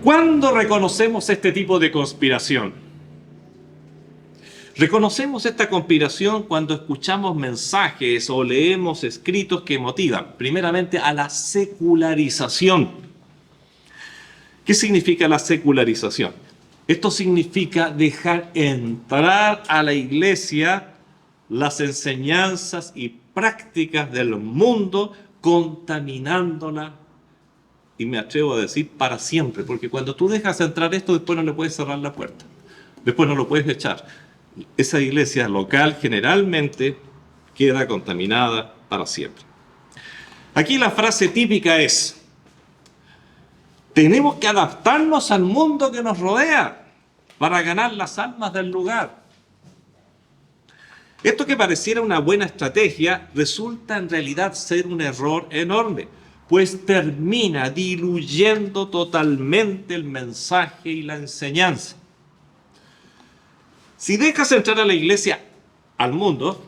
¿Cuándo reconocemos este tipo de conspiración? Reconocemos esta conspiración cuando escuchamos mensajes o leemos escritos que motivan, primeramente, a la secularización. ¿Qué significa la secularización? Esto significa dejar entrar a la iglesia las enseñanzas y prácticas del mundo contaminándola, y me atrevo a decir para siempre, porque cuando tú dejas entrar esto, después no le puedes cerrar la puerta, después no lo puedes echar. Esa iglesia local generalmente queda contaminada para siempre. Aquí la frase típica es: tenemos que adaptarnos al mundo que nos rodea para ganar las almas del lugar. Esto que pareciera una buena estrategia resulta en realidad ser un error enorme, pues termina diluyendo totalmente el mensaje y la enseñanza. Si dejas entrar a la iglesia al mundo,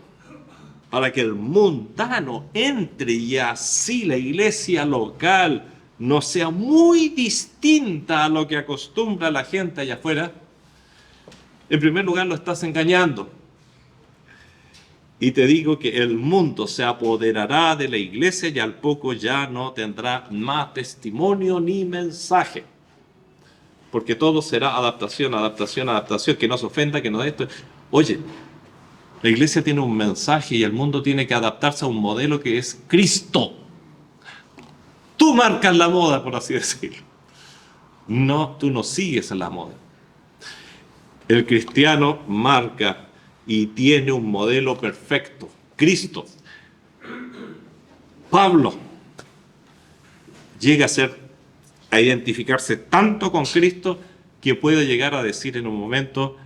para que el mundano entre y así la iglesia local no sea muy distinta a lo que acostumbra la gente allá afuera, en primer lugar lo estás engañando. Y te digo que el mundo se apoderará de la iglesia y al poco ya no tendrá más testimonio ni mensaje. Porque todo será adaptación, adaptación, adaptación, que no se ofenda, que no esto. Oye, la iglesia tiene un mensaje y el mundo tiene que adaptarse a un modelo que es Cristo. Tú marcas la moda, por así decirlo. No, tú no sigues la moda. El cristiano marca y tiene un modelo perfecto, Cristo. Pablo llega a identificarse tanto con Cristo que puede llegar a decir en un momento: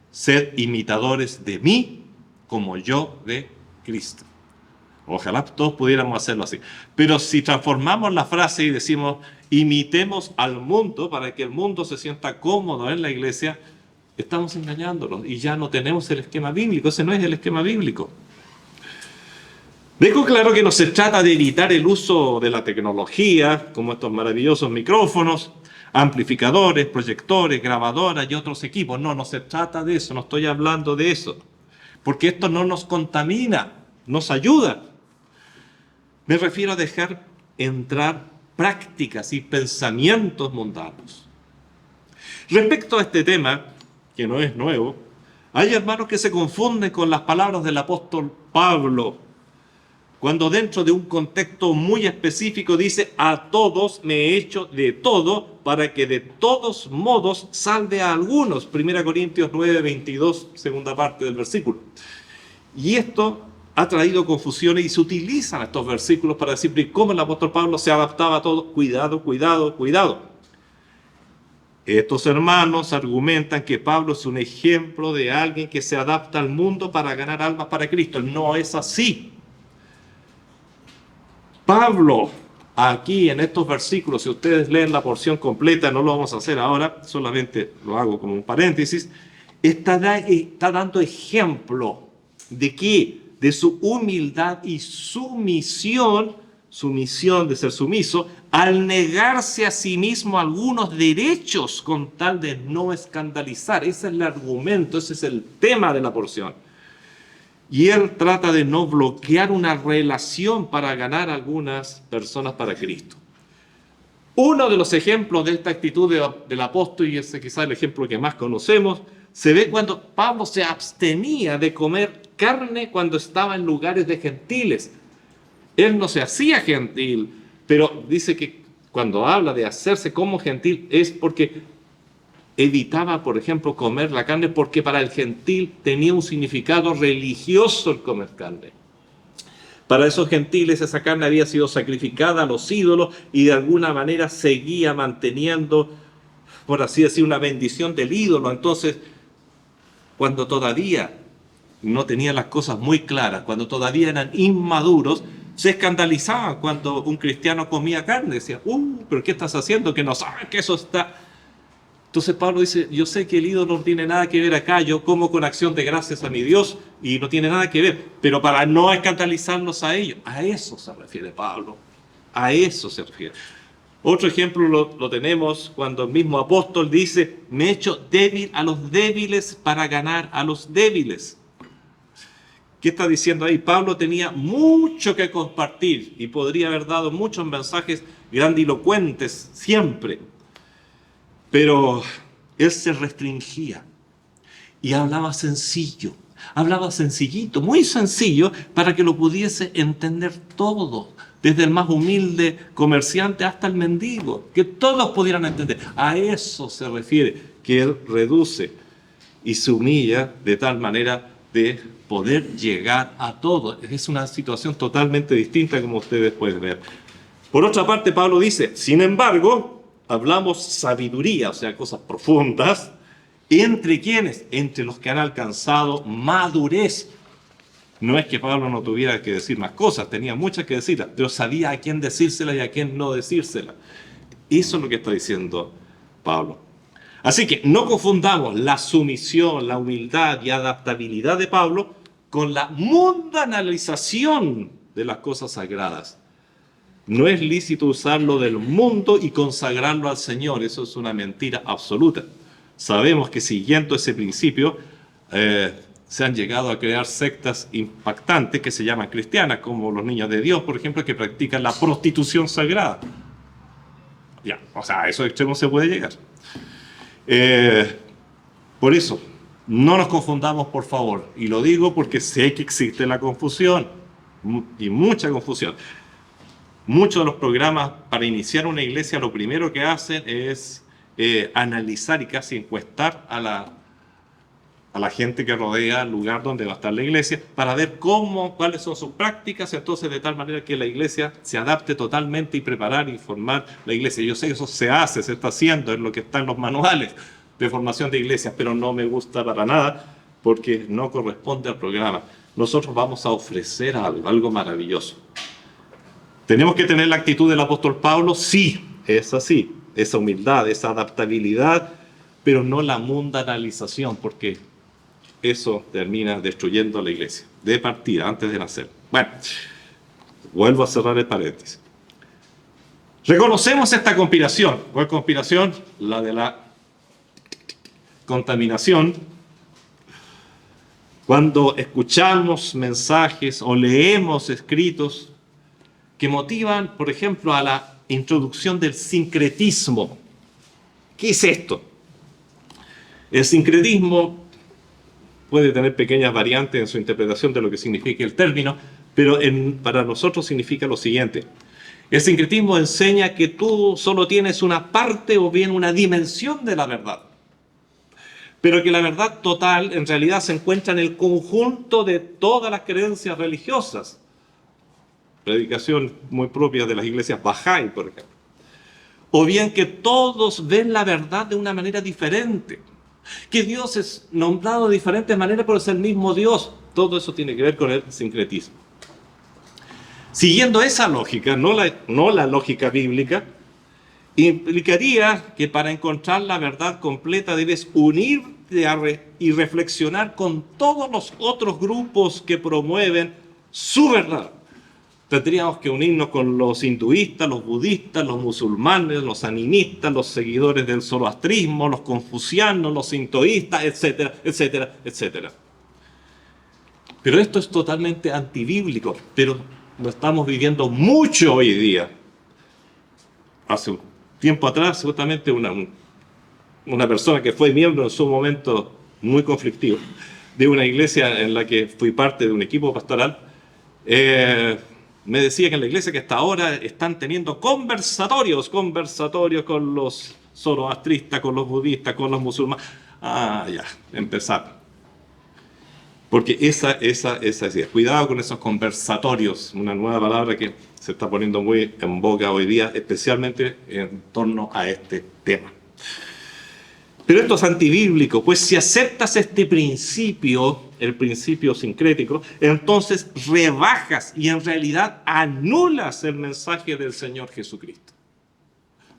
sed imitadores de mí como yo de Cristo. Ojalá todos pudiéramos hacerlo así. Pero si transformamos la frase y decimos imitemos al mundo para que el mundo se sienta cómodo en la iglesia, estamos engañándolos y ya no tenemos el esquema bíblico. Ese no es el esquema bíblico. Dejo claro que no se trata de evitar el uso de la tecnología, como estos maravillosos micrófonos, amplificadores, proyectores, grabadoras y otros equipos. No, no se trata de eso, no estoy hablando de eso. Porque esto no nos contamina, nos ayuda. Me refiero a dejar entrar prácticas y pensamientos mundanos. Respecto a este tema, que no es nuevo, hay hermanos que se confunden con las palabras del apóstol Pablo, cuando dentro de un contexto muy específico dice: a todos me he hecho de todo para que de todos modos salve a algunos. 1 Corintios 9:22, segunda parte del versículo. Y esto ha traído confusiones y se utilizan estos versículos para decir cómo el apóstol Pablo se adaptaba a todo. Cuidado, cuidado, cuidado. Estos hermanos argumentan que Pablo es un ejemplo de alguien que se adapta al mundo para ganar almas para Cristo. No es así. Pablo, aquí en estos versículos, si ustedes leen la porción completa, no lo vamos a hacer ahora, solamente lo hago como un paréntesis, está dando ejemplo de qué, de su humildad y sumisión de ser sumiso, al negarse a sí mismo algunos derechos con tal de no escandalizar. Ese es el argumento, ese es el tema de la porción. Y él trata de no bloquear una relación para ganar a algunas personas para Cristo. Uno de los ejemplos de esta actitud del apóstol, y ese quizás el ejemplo que más conocemos, se ve cuando Pablo se abstenía de comer carne cuando estaba en lugares de gentiles. Él no se hacía gentil, pero dice que cuando habla de hacerse como gentil es porque evitaba, por ejemplo, comer la carne, porque para el gentil tenía un significado religioso el comer carne. Para esos gentiles esa carne había sido sacrificada a los ídolos y de alguna manera seguía manteniendo, por así decir, una bendición del ídolo. Entonces, cuando todavía no tenían las cosas muy claras, cuando todavía eran inmaduros, se escandalizaban cuando un cristiano comía carne. Decía, ¿pero qué estás haciendo? Que no sabes que eso está... Entonces Pablo dice, yo sé que el ídolo no tiene nada que ver acá, yo como con acción de gracias a mi Dios y no tiene nada que ver, pero para no escandalizarlos a ellos. A eso se refiere Pablo, a eso se refiere. Otro ejemplo lo tenemos cuando el mismo apóstol dice, me he hecho débil a los débiles para ganar a los débiles. ¿Qué está diciendo ahí? Pablo tenía mucho que compartir y podría haber dado muchos mensajes grandilocuentes siempre. Pero él se restringía y hablaba sencillo, hablaba sencillito, muy sencillo, para que lo pudiese entender todo, desde el más humilde comerciante hasta el mendigo, que todos pudieran entender. A eso se refiere, que Él reduce y se humilla de tal manera de poder llegar a todos. Es una situación totalmente distinta, como ustedes pueden ver. Por otra parte, Pablo dice, sin embargo, hablamos sabiduría, o sea, cosas profundas, ¿entre quiénes? Entre los que han alcanzado madurez. No es que Pablo no tuviera que decir más cosas, tenía muchas que decirlas, pero sabía a quién decírselas y a quién no decírselas. Eso es lo que está diciendo Pablo. Así que no confundamos la sumisión, la humildad y adaptabilidad de Pablo con la mundanalización de las cosas sagradas. No es lícito usarlo del mundo y consagrarlo al Señor. Eso es una mentira absoluta. Sabemos que siguiendo ese principio se han llegado a crear sectas impactantes que se llaman cristianas, como los Niños de Dios, por ejemplo, que practican la prostitución sagrada. Ya, o sea, a esos extremos se puede llegar. Por eso, no nos confundamos, por favor. Y lo digo porque sé que existe la confusión, y mucha confusión. Muchos de los programas para iniciar una iglesia lo primero que hacen es analizar y casi encuestar a la gente que rodea el lugar donde va a estar la iglesia para ver cuáles son sus prácticas, entonces de tal manera que la iglesia se adapte totalmente y preparar y formar la iglesia. Yo sé que eso se hace, se está haciendo, es lo que está en los manuales de formación de iglesias, pero no me gusta para nada porque no corresponde al programa. Nosotros vamos a ofrecer algo maravilloso. ¿Tenemos que tener la actitud del apóstol Pablo? Sí, es así. Esa humildad, esa adaptabilidad, pero no la mundanalización, porque eso termina destruyendo la iglesia. De partida, antes de nacer. Bueno, vuelvo a cerrar el paréntesis. Reconocemos esta conspiración. ¿Cuál conspiración? La de la contaminación. Cuando escuchamos mensajes o leemos escritos que motivan, por ejemplo, a la introducción del sincretismo. ¿Qué es esto? El sincretismo puede tener pequeñas variantes en su interpretación de lo que significa el término, pero para nosotros significa lo siguiente. El sincretismo enseña que tú solo tienes una parte o bien una dimensión de la verdad, pero que la verdad total en realidad se encuentra en el conjunto de todas las creencias religiosas. Predicación muy propia de las iglesias Bahá'í, por ejemplo. O bien que todos ven la verdad de una manera diferente. Que Dios es nombrado de diferentes maneras, pero es el mismo Dios. Todo eso tiene que ver con el sincretismo. Siguiendo esa lógica, no la lógica bíblica, implicaría que para encontrar la verdad completa debes unirte y reflexionar con todos los otros grupos que promueven su verdad. Tendríamos que unirnos con los hinduistas, los budistas, los musulmanes, los animistas, los seguidores del zoroastrismo, los confucianos, los sintoístas, etcétera, etcétera, etcétera. Pero esto es totalmente antibíblico, pero lo estamos viviendo mucho hoy día. Hace un tiempo atrás, justamente una persona que fue miembro en su momento muy conflictivo de una iglesia en la que fui parte de un equipo pastoral, me decía que en la iglesia que hasta ahora están teniendo conversatorios con los zoroastristas, con los budistas, con los musulmanes. Ah, ya, empezar. Porque esa idea. Cuidado con esos conversatorios, una nueva palabra que se está poniendo muy en boga hoy día, especialmente en torno a este tema. Pero esto es antibíblico, pues si aceptas este principio, el principio sincrético, entonces rebajas y en realidad anulas el mensaje del Señor Jesucristo.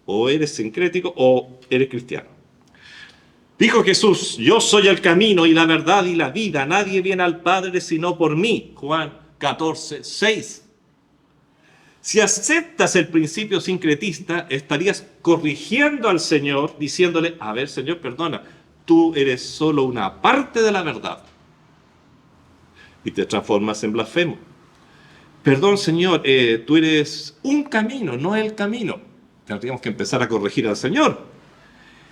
O eres sincrético o eres cristiano. Dijo Jesús, yo soy el camino y la verdad y la vida, nadie viene al Padre sino por mí. Juan 14:6. Si aceptas el principio sincretista, estarías corrigiendo al Señor, diciéndole, a ver, Señor, perdona, tú eres solo una parte de la verdad. Y te transformas en blasfemo. Perdón, Señor, tú eres un camino, no el camino. Tendríamos que empezar a corregir al Señor.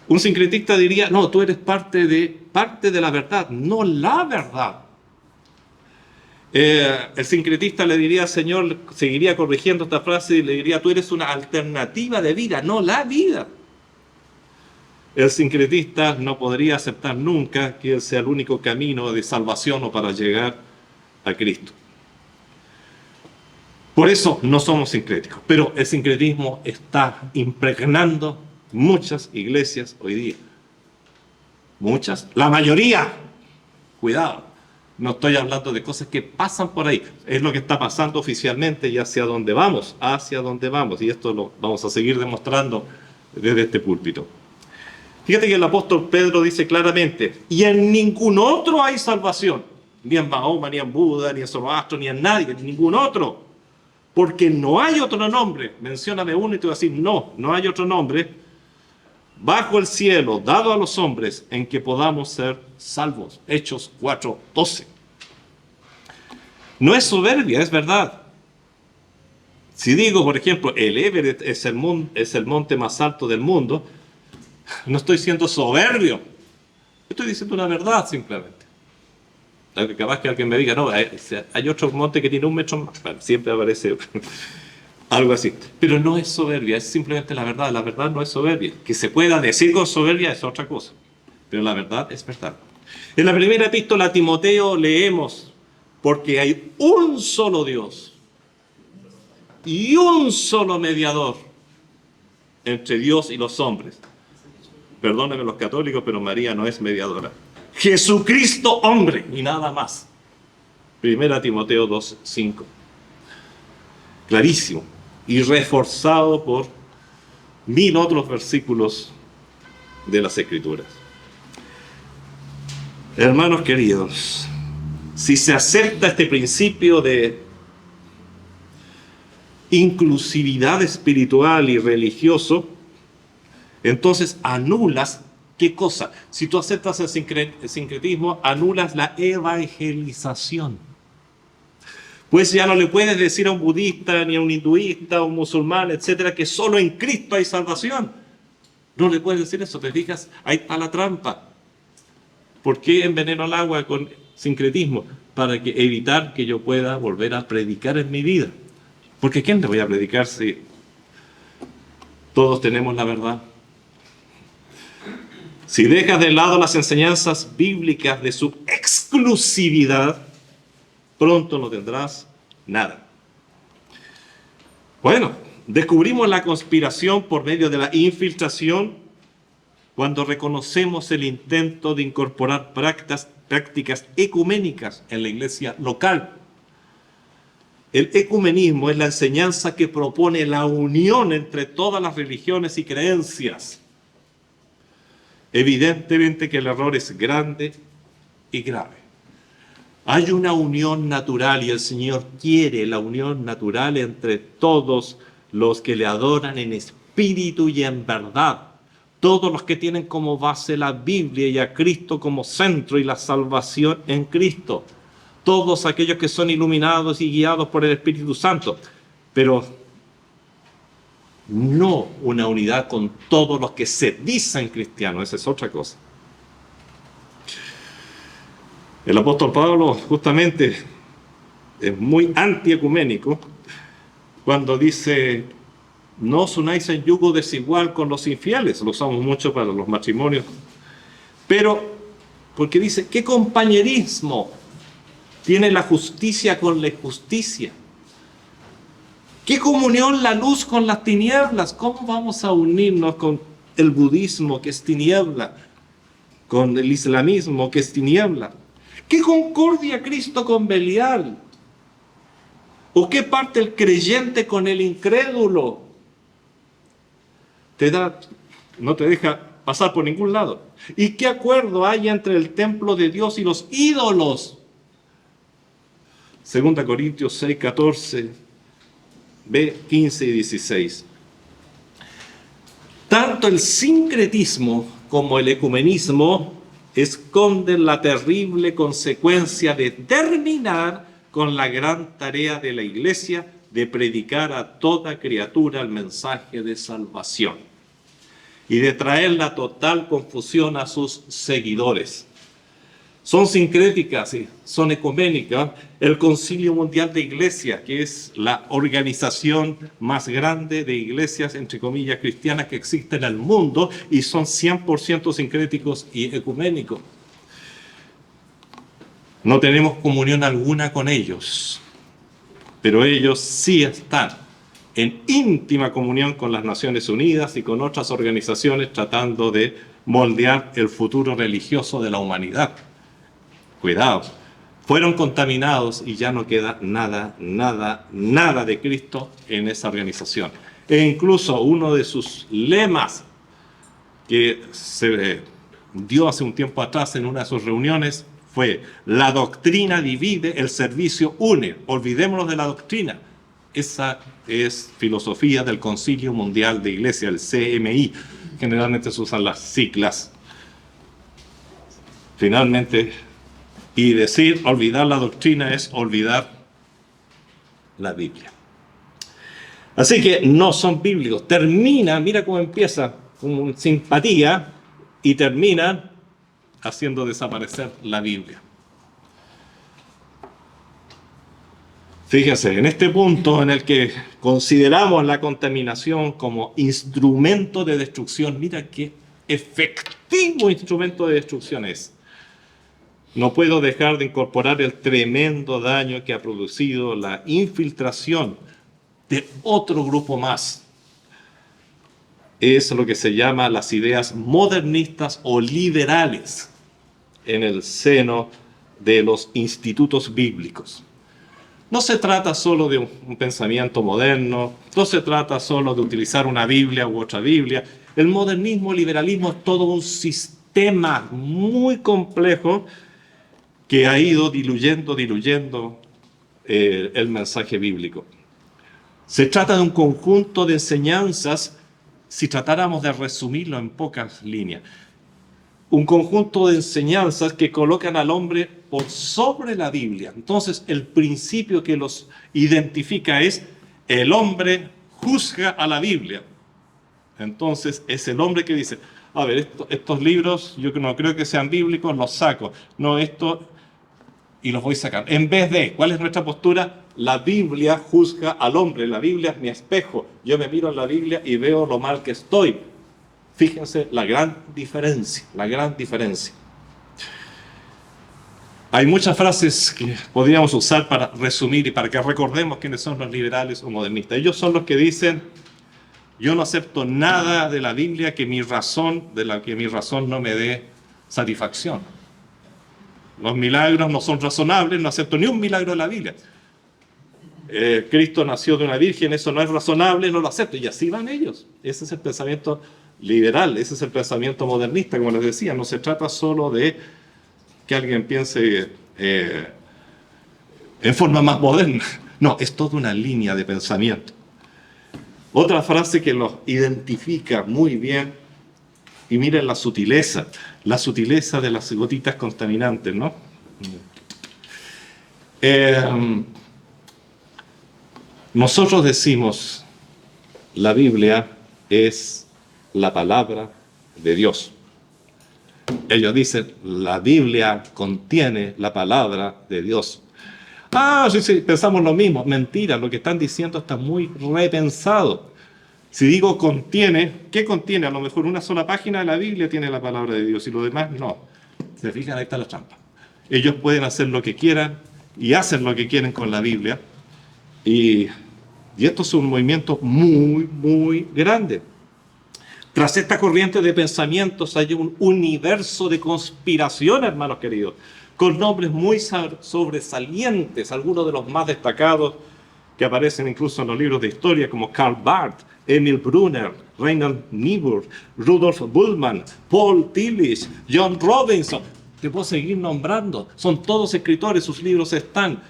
Un sincretista diría, no, tú eres parte de la verdad, no la verdad. El sincretista le diría al Señor, seguiría corrigiendo esta frase y le diría, tú eres una alternativa de vida, no la vida. El sincretista no podría aceptar nunca que Él sea el único camino de salvación o para llegar a Cristo. Por eso no somos sincréticos, pero el sincretismo está impregnando muchas iglesias hoy día. Muchas, la mayoría, cuidado, no estoy hablando de cosas que pasan por ahí, es lo que está pasando oficialmente y hacia dónde vamos, y esto lo vamos a seguir demostrando desde este púlpito. Fíjate que el apóstol Pedro dice claramente, y en ningún otro hay salvación, ni en Mahoma, ni en Buda, ni en Zoroastro, ni en nadie, en ningún otro, porque no hay otro nombre, mencióname uno y te voy a decir, no hay otro nombre, bajo el cielo, dado a los hombres, en que podamos ser salvos. Hechos 4:12. No es soberbia, es verdad. Si digo, por ejemplo, el Everest es el monte más alto del mundo, no estoy siendo soberbio. Estoy diciendo una verdad simplemente. Capaz que alguien me diga, no, hay otro monte que tiene 1 metro más. Bueno, siempre aparece algo así. Pero no es soberbia, es simplemente la verdad. La verdad no es soberbia. Que se pueda decir con soberbia es otra cosa. Pero la verdad es verdad. En la primera epístola a Timoteo leemos, porque hay un solo Dios y un solo mediador entre Dios y los hombres. Perdónenme los católicos, pero María no es mediadora. Jesucristo hombre y nada más. Primera Timoteo 2:5. Clarísimo y reforzado por 1000 otros versículos de las Escrituras. Hermanos queridos, si se acepta este principio de inclusividad espiritual y religioso, entonces anulas, ¿qué cosa? Si tú aceptas el sincretismo, anulas la evangelización. Pues ya no le puedes decir a un budista, ni a un hinduista, a un musulmán, etcétera, que solo en Cristo hay salvación. No le puedes decir eso, te fijas, ahí está la trampa. ¿Por qué enveneno el agua con sincretismo? Para evitar que yo pueda volver a predicar en mi vida. Porque ¿a quién le voy a predicar si todos tenemos la verdad? Si dejas de lado las enseñanzas bíblicas de su exclusividad, pronto no tendrás nada. Bueno, descubrimos la conspiración por medio de la infiltración cuando reconocemos el intento de incorporar prácticas ecuménicas en la iglesia local. El ecumenismo es la enseñanza que propone la unión entre todas las religiones y creencias. Evidentemente que el error es grande y grave. Hay una unión natural y el Señor quiere la unión natural entre todos los que le adoran en espíritu y en verdad. Todos los que tienen como base la Biblia y a Cristo como centro y la salvación en Cristo. Todos aquellos que son iluminados y guiados por el Espíritu Santo. Pero no una unidad con todos los que se dicen cristianos. Esa es otra cosa. El apóstol Pablo justamente es muy antiecuménico cuando dice: no os unáis en yugo desigual con los infieles. Lo usamos mucho para los matrimonios. Pero, porque dice, ¿qué compañerismo tiene la justicia con la injusticia? ¿Qué comunión la luz con las tinieblas? ¿Cómo vamos a unirnos con el budismo, que es tiniebla, con el islamismo, que es tiniebla? ¿Qué concordia Cristo con Belial? ¿O qué parte el creyente con el incrédulo? No te deja pasar por ningún lado. ¿Y qué acuerdo hay entre el templo de Dios y los ídolos? 2 Corintios 6, 14, B, 15 y 16. Tanto el sincretismo como el ecumenismo esconden la terrible consecuencia de terminar con la gran tarea de la Iglesia de predicar a toda criatura el mensaje de salvación y de traer la total confusión a sus seguidores. Son sincréticas y son ecuménicas. El Concilio Mundial de Iglesias, que es la organización más grande de iglesias, entre comillas, cristianas que existe en el mundo, y son 100% sincréticos y ecuménicos. No tenemos comunión alguna con ellos, pero ellos sí están en íntima comunión con las Naciones Unidas y con otras organizaciones tratando de moldear el futuro religioso de la humanidad. Cuidado, fueron contaminados y ya no queda nada de Cristo en esa organización. E incluso uno de sus lemas que se dio hace un tiempo atrás en una de sus reuniones fue: la doctrina divide, el servicio une. Olvidémonos de la doctrina. Esa es filosofía del Concilio Mundial de Iglesia, el CMI. Generalmente se usan las siglas. Finalmente, y decir olvidar la doctrina es olvidar la Biblia. Así que no son bíblicos. Termina, mira cómo empieza, con simpatía, y terminan haciendo desaparecer la Biblia. Fíjense, en este punto en el que consideramos la contaminación como instrumento de destrucción, mira qué efectivo instrumento de destrucción es. No puedo dejar de incorporar el tremendo daño que ha producido la infiltración de otro grupo más. Es lo que se llama las ideas modernistas o liberales en el seno de los institutos bíblicos. No se trata solo de un pensamiento moderno, no se trata solo de utilizar una Biblia u otra Biblia. El modernismo, el liberalismo es todo un sistema muy complejo que ha ido diluyendo el mensaje bíblico. Se trata de un conjunto de enseñanzas, si tratáramos de resumirlo en pocas líneas, un conjunto de enseñanzas que colocan al hombre por sobre la Biblia. Entonces, el principio que los identifica es: el hombre juzga a la Biblia. Entonces, es el hombre que dice: a ver, estos libros yo no creo que sean bíblicos, los saco. No, esto... y los voy sacando. En vez de, ¿cuál es nuestra postura? La Biblia juzga al hombre, la Biblia es mi espejo. Yo me miro en la Biblia y veo lo mal que estoy. Fíjense la gran diferencia, Hay muchas frases que podríamos usar para resumir y para que recordemos quiénes son los liberales o modernistas. Ellos son los que dicen: yo no acepto nada de la Biblia de la que mi razón no me dé satisfacción. Los milagros no son razonables, no acepto ni un milagro de la Biblia. Cristo nació de una virgen, eso no es razonable, no lo acepto. Y así van ellos. Ese es el pensamiento liberal, ese es el pensamiento modernista, como les decía. No se trata solo de que alguien piense en forma más moderna. No, es toda una línea de pensamiento. Otra frase que los identifica muy bien, y miren la sutileza de las gotitas contaminantes, ¿no? Nosotros decimos: la Biblia es la palabra de Dios. Ellos dicen: la Biblia contiene la palabra de Dios. Ah, sí, pensamos lo mismo. Mentira, lo que están diciendo está muy repensado. Si digo contiene, ¿qué contiene? A lo mejor una sola página de la Biblia tiene la palabra de Dios y lo demás no. ¿Se fijan? Ahí está la trampa. Ellos pueden hacer lo que quieran y hacen lo que quieren con la Biblia. Y esto es un movimiento muy, muy grande. Tras esta corriente de pensamientos hay un universo de conspiración, hermanos queridos, con nombres muy sobresalientes, algunos de los más destacados que aparecen incluso en los libros de historia, como Karl Barth, Emil Brunner, Reinhold Niebuhr, Rudolf Bultmann, Paul Tillich, John Robinson. Te puedo seguir nombrando. Son todos escritores, sus libros están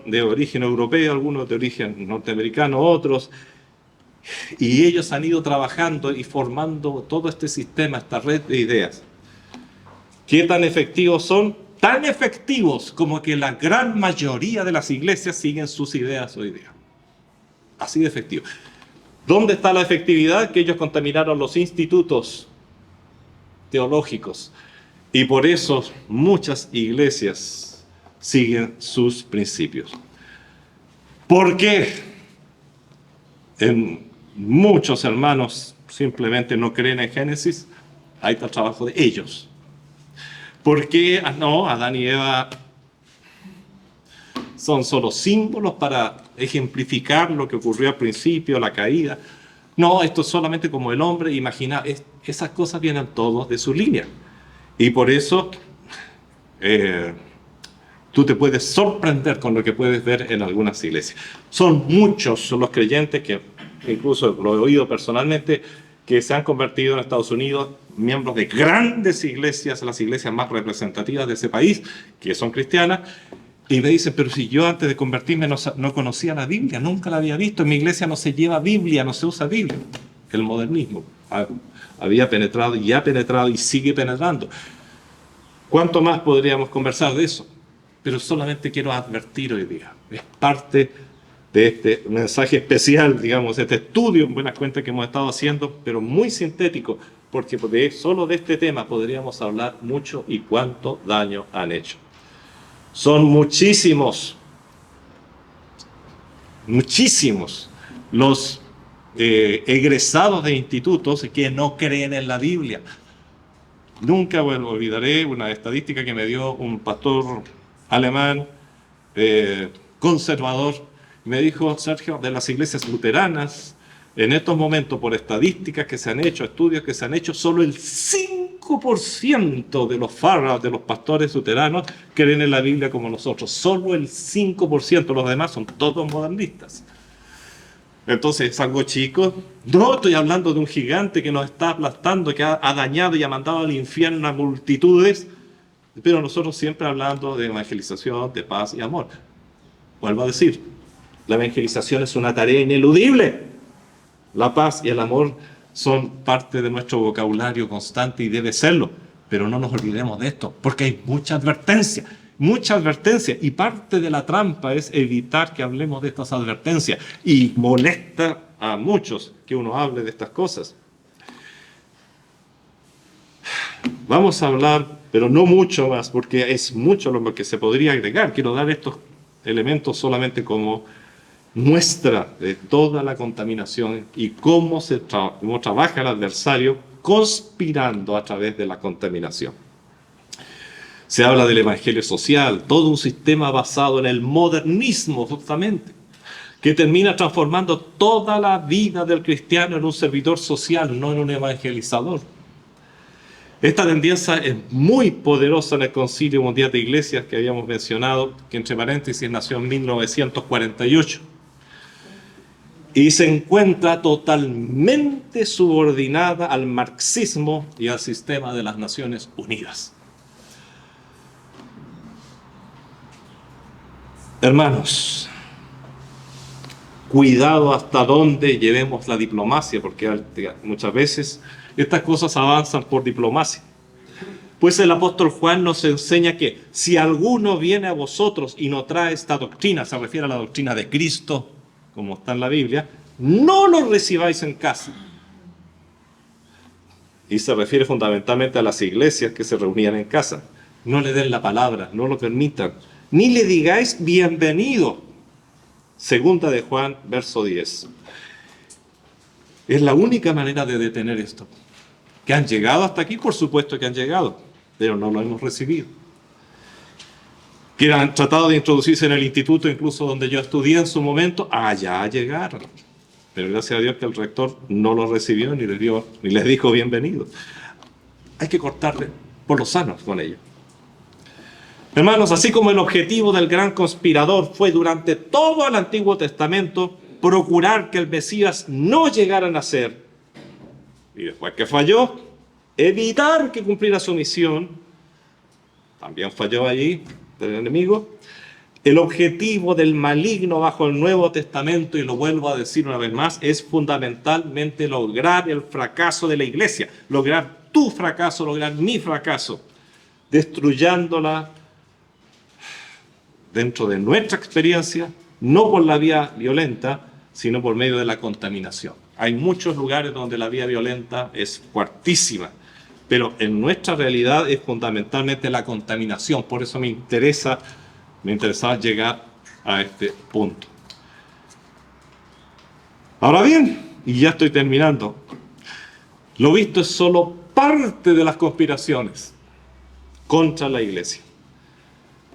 de origen europeo, algunos de origen norteamericano, otros. Y ellos han ido trabajando y formando todo este sistema, esta red de ideas. ¿Qué tan efectivos son? Tan efectivos como que la gran mayoría de las iglesias siguen sus ideas hoy día. Así de efectivo. ¿Dónde está la efectividad? Que ellos contaminaron los institutos teológicos. Y por eso muchas iglesias siguen sus principios. ¿Por qué muchos hermanos simplemente no creen en Génesis? Ahí está el trabajo de ellos. ¿Por qué no? Adán y Eva son solo símbolos para ejemplificar lo que ocurrió al principio, la caída. No, esto es solamente como el hombre imagina. Esas cosas vienen todos de su línea. Y por eso tú te puedes sorprender con lo que puedes ver en algunas iglesias. Son muchos los creyentes que, incluso lo he oído personalmente, que se han convertido en Estados Unidos, miembros de grandes iglesias, las iglesias más representativas de ese país, que son cristianas, y me dicen, pero si yo antes de convertirme no conocía la Biblia, nunca la había visto, en mi iglesia no se lleva Biblia, no se usa Biblia. El modernismo había penetrado y ha penetrado y sigue penetrando. ¿Cuánto más podríamos conversar de eso? Pero solamente quiero advertir hoy día, es parte de este mensaje especial, digamos, este estudio en buena cuenta que hemos estado haciendo, pero muy sintético, porque solo de este tema podríamos hablar mucho y cuánto daño han hecho. Son muchísimos los egresados de institutos que no creen en la Biblia. Nunca olvidaré una estadística que me dio un pastor alemán conservador. Me dijo, Sergio, de las iglesias luteranas, en estos momentos, por estadísticas que se han hecho, estudios que se han hecho, solo el 5% de los farras, de los pastores luteranos, creen en la Biblia como nosotros. Solo el 5%, los demás son todos modernistas. Entonces, ¿es algo chico? No, estoy hablando de un gigante que nos está aplastando, que ha dañado y ha mandado al infierno a multitudes, pero nosotros siempre hablando de evangelización, de paz y amor. Vuelvo a decir, la evangelización es una tarea ineludible. La paz y el amor son parte de nuestro vocabulario constante y debe serlo, pero no nos olvidemos de esto, porque hay mucha advertencia, y parte de la trampa es evitar que hablemos de estas advertencias, y molesta a muchos que uno hable de estas cosas. Vamos a hablar, pero no mucho más, porque es mucho lo que se podría agregar. Quiero dar estos elementos solamente como muestra de toda la contaminación y cómo trabaja el adversario conspirando a través de la contaminación. Se habla del evangelio social, todo un sistema basado en el modernismo justamente, que termina transformando toda la vida del cristiano en un servidor social, no en un evangelizador. Esta tendencia es muy poderosa en el Concilio Mundial de Iglesias que habíamos mencionado, que entre paréntesis nació en 1948. Y se encuentra totalmente subordinada al marxismo y al sistema de las Naciones Unidas. Hermanos, cuidado hasta dónde llevemos la diplomacia, porque muchas veces estas cosas avanzan por diplomacia. Pues el apóstol Juan nos enseña que si alguno viene a vosotros y no trae esta doctrina, se refiere a la doctrina de Cristo, como está en la Biblia, no lo recibáis en casa. Y se refiere fundamentalmente a las iglesias que se reunían en casa. No le den la palabra, no lo permitan. Ni le digáis bienvenido. Segunda de Juan, verso 10. Es la única manera de detener esto. ¿Que han llegado hasta aquí? Por supuesto que han llegado, pero no lo hemos recibido. Que han tratado de introducirse en el instituto, incluso donde yo estudié en su momento, allá llegaron. Pero gracias a Dios que el rector no los recibió ni les dijo bienvenido. Hay que cortarle por los sanos con ellos. Hermanos, así como el objetivo del gran conspirador fue durante todo el Antiguo Testamento procurar que el Mesías no llegara a nacer, y después que falló, evitar que cumpliera su misión, también falló allí del enemigo. El objetivo del maligno bajo el Nuevo Testamento, y lo vuelvo a decir una vez más, es fundamentalmente lograr el fracaso de la iglesia, lograr tu fracaso, lograr mi fracaso, destruyéndola dentro de nuestra experiencia, no por la vía violenta, sino por medio de la contaminación. Hay muchos lugares donde la vía violenta es fuertísima, pero en nuestra realidad es fundamentalmente la contaminación. Por eso me interesaba llegar a este punto. Ahora bien, y ya estoy terminando, lo visto es solo parte de las conspiraciones contra la iglesia.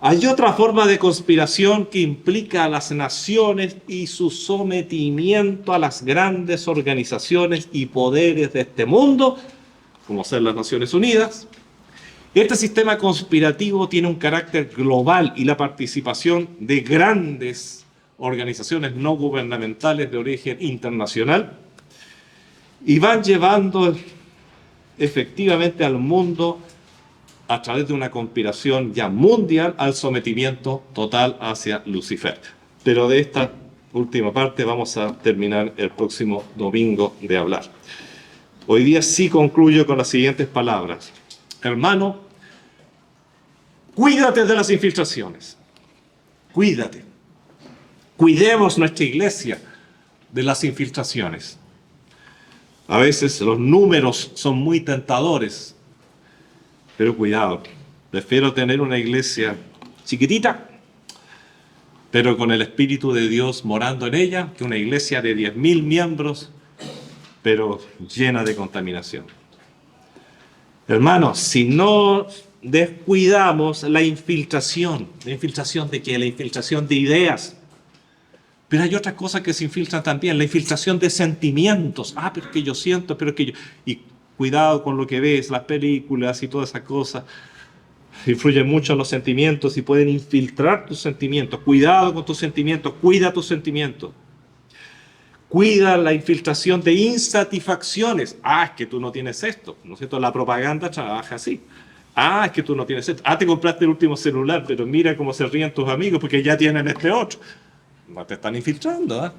Hay otra forma de conspiración que implica a las naciones y su sometimiento a las grandes organizaciones y poderes de este mundo, como ser las Naciones Unidas. Este sistema conspirativo tiene un carácter global y la participación de grandes organizaciones no gubernamentales de origen internacional y van llevando efectivamente al mundo a través de una conspiración ya mundial al sometimiento total hacia Lucifer. Pero de esta última parte vamos a terminar el próximo domingo de hablar. Hoy día sí concluyo con las siguientes palabras. Hermano, cuídate de las infiltraciones. Cuídate. Cuidemos nuestra iglesia de las infiltraciones. A veces los números son muy tentadores, pero cuidado. Prefiero tener una iglesia chiquitita, pero con el Espíritu de Dios morando en ella, que una iglesia de 10.000 miembros, pero llena de contaminación. Hermanos, si no descuidamos ¿la infiltración de qué? La infiltración de ideas. Pero hay otras cosas que se infiltran también, la infiltración de sentimientos. Pero es que yo siento, pero es que yo... Y cuidado con lo que ves, las películas y todas esas cosas. Influyen mucho en los sentimientos y pueden infiltrar tus sentimientos. Cuidado con tus sentimientos, cuida tus sentimientos. Cuida la infiltración de insatisfacciones. Es que tú no tienes esto, ¿no es cierto? La propaganda trabaja así. Es que tú no tienes esto. Te compraste el último celular, pero mira cómo se ríen tus amigos porque ya tienen este otro. No te están infiltrando,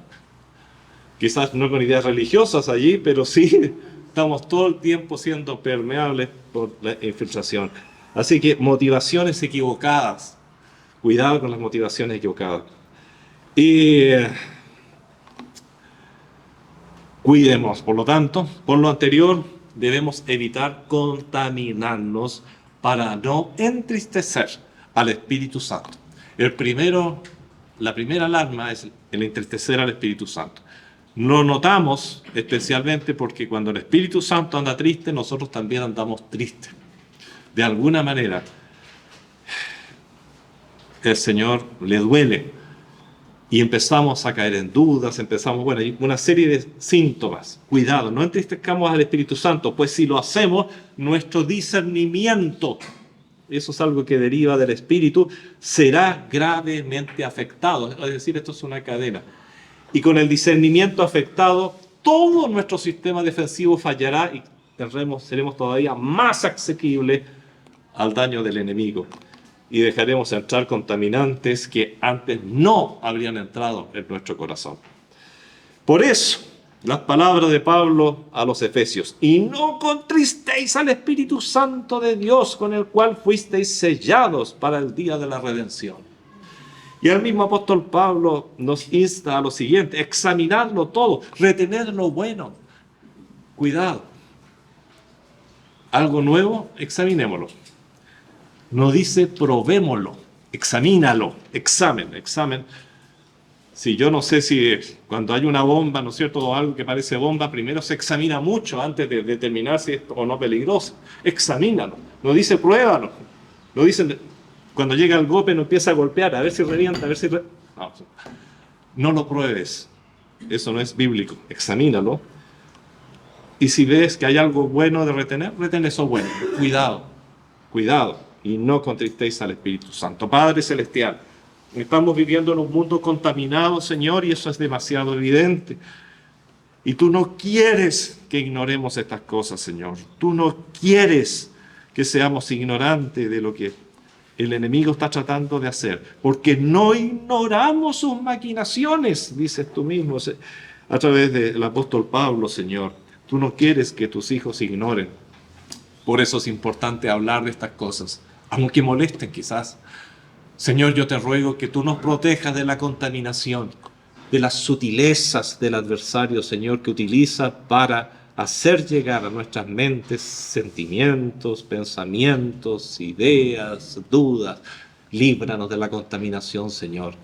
Quizás no con ideas religiosas allí, pero sí estamos todo el tiempo siendo permeables por la infiltración. Así que motivaciones equivocadas. Cuidado con las motivaciones equivocadas. Y cuidemos, por lo tanto, por lo anterior, debemos evitar contaminarnos para no entristecer al Espíritu Santo. La primera alarma es el entristecer al Espíritu Santo. Lo notamos especialmente porque cuando el Espíritu Santo anda triste, nosotros también andamos tristes. De alguna manera, el Señor le duele y empezamos a caer en dudas, hay una serie de síntomas. Cuidado, no entristezcamos al Espíritu Santo, pues si lo hacemos, nuestro discernimiento, eso es algo que deriva del Espíritu, será gravemente afectado. Es decir, esto es una cadena. Y con el discernimiento afectado, todo nuestro sistema defensivo fallará y seremos todavía más asequibles al daño del enemigo. Y dejaremos entrar contaminantes que antes no habrían entrado en nuestro corazón. Por eso, las palabras de Pablo a los Efesios: y no contristéis al Espíritu Santo de Dios, con el cual fuisteis sellados para el día de la redención. Y el mismo apóstol Pablo nos insta a lo siguiente: examinadlo todo, retened lo bueno. Cuidado. Algo nuevo, examinémoslo. No dice probémoslo, examínalo, examen. Si yo no sé si cuando hay una bomba, ¿no es cierto?, o algo que parece bomba, primero se examina mucho antes de determinar si es o no peligroso. Examínalo. No dice pruébalo. No dice cuando llega el golpe no empieza a golpear, a ver si revienta, no lo pruebes. Eso no es bíblico. Examínalo. Y si ves que hay algo bueno de retener, retén eso bueno. Cuidado. Y no contristéis al Espíritu Santo. Padre Celestial, estamos viviendo en un mundo contaminado, Señor, y eso es demasiado evidente. Y tú no quieres que ignoremos estas cosas, Señor. Tú no quieres que seamos ignorantes de lo que el enemigo está tratando de hacer, porque no ignoramos sus maquinaciones, dices tú mismo, a través del apóstol Pablo, Señor. Tú no quieres que tus hijos ignoren. Por eso es importante hablar de estas cosas, aunque molesten quizás. Señor, yo te ruego que tú nos protejas de la contaminación, de las sutilezas del adversario, Señor, que utiliza para hacer llegar a nuestras mentes sentimientos, pensamientos, ideas, dudas. Líbranos de la contaminación, Señor,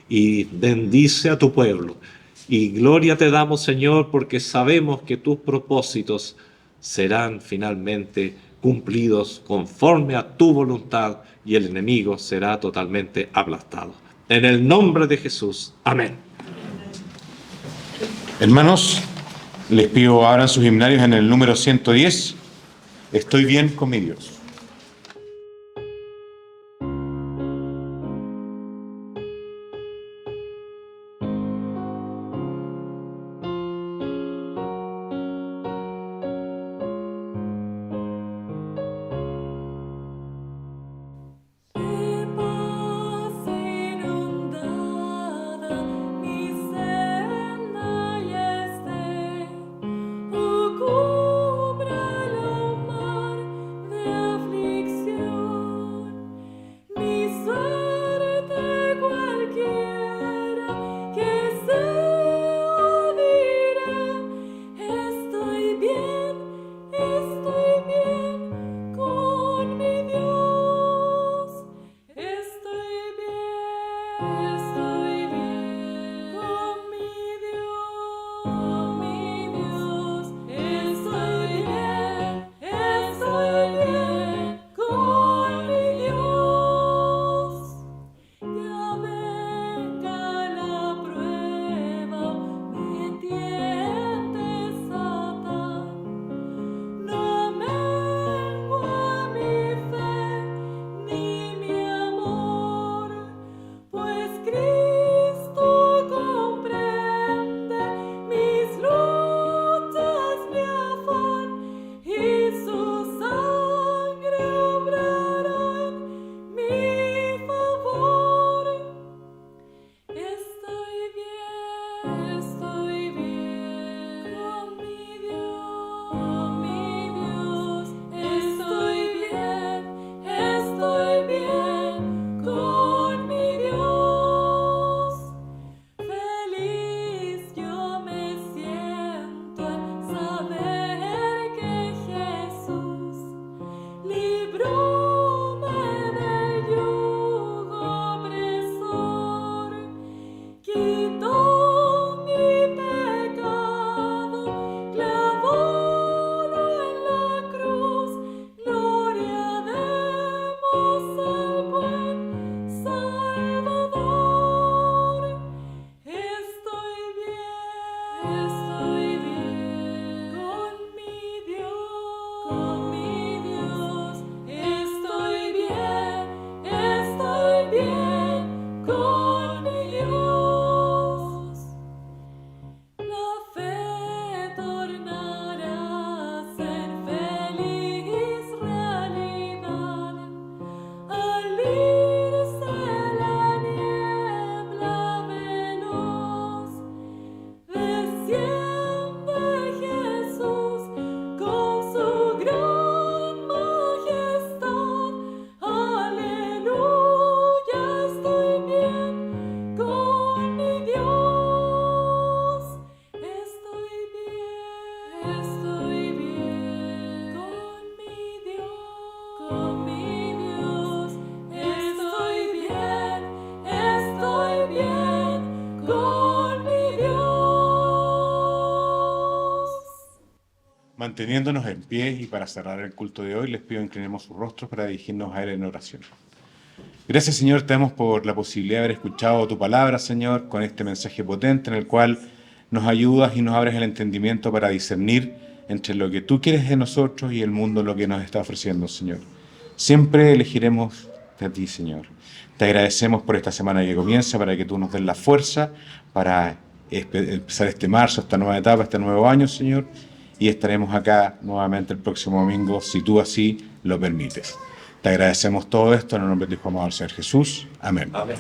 y bendice a tu pueblo. Y gloria te damos, Señor, porque sabemos que tus propósitos serán finalmente cumplidos conforme a tu voluntad y el enemigo será totalmente aplastado. En el nombre de Jesús. Amén. Hermanos, les pido abran sus himnarios en el número 110. Estoy bien con mi Dios. Manteniéndonos en pie y para cerrar el culto de hoy, les pido que inclinemos sus rostros para dirigirnos a Él en oración. Gracias, Señor, te damos por la posibilidad de haber escuchado tu palabra, Señor, con este mensaje potente en el cual nos ayudas y nos abres el entendimiento para discernir entre lo que tú quieres de nosotros y el mundo lo que nos está ofreciendo, Señor. Siempre elegiremos de ti, Señor. Te agradecemos por esta semana que comienza, para que tú nos des la fuerza para empezar este marzo, esta nueva etapa, este nuevo año, Señor, y estaremos acá nuevamente el próximo domingo, si tú así lo permites. Te agradecemos todo esto en el nombre de tu Hijo amado, el Señor Jesús. Amén. Amén.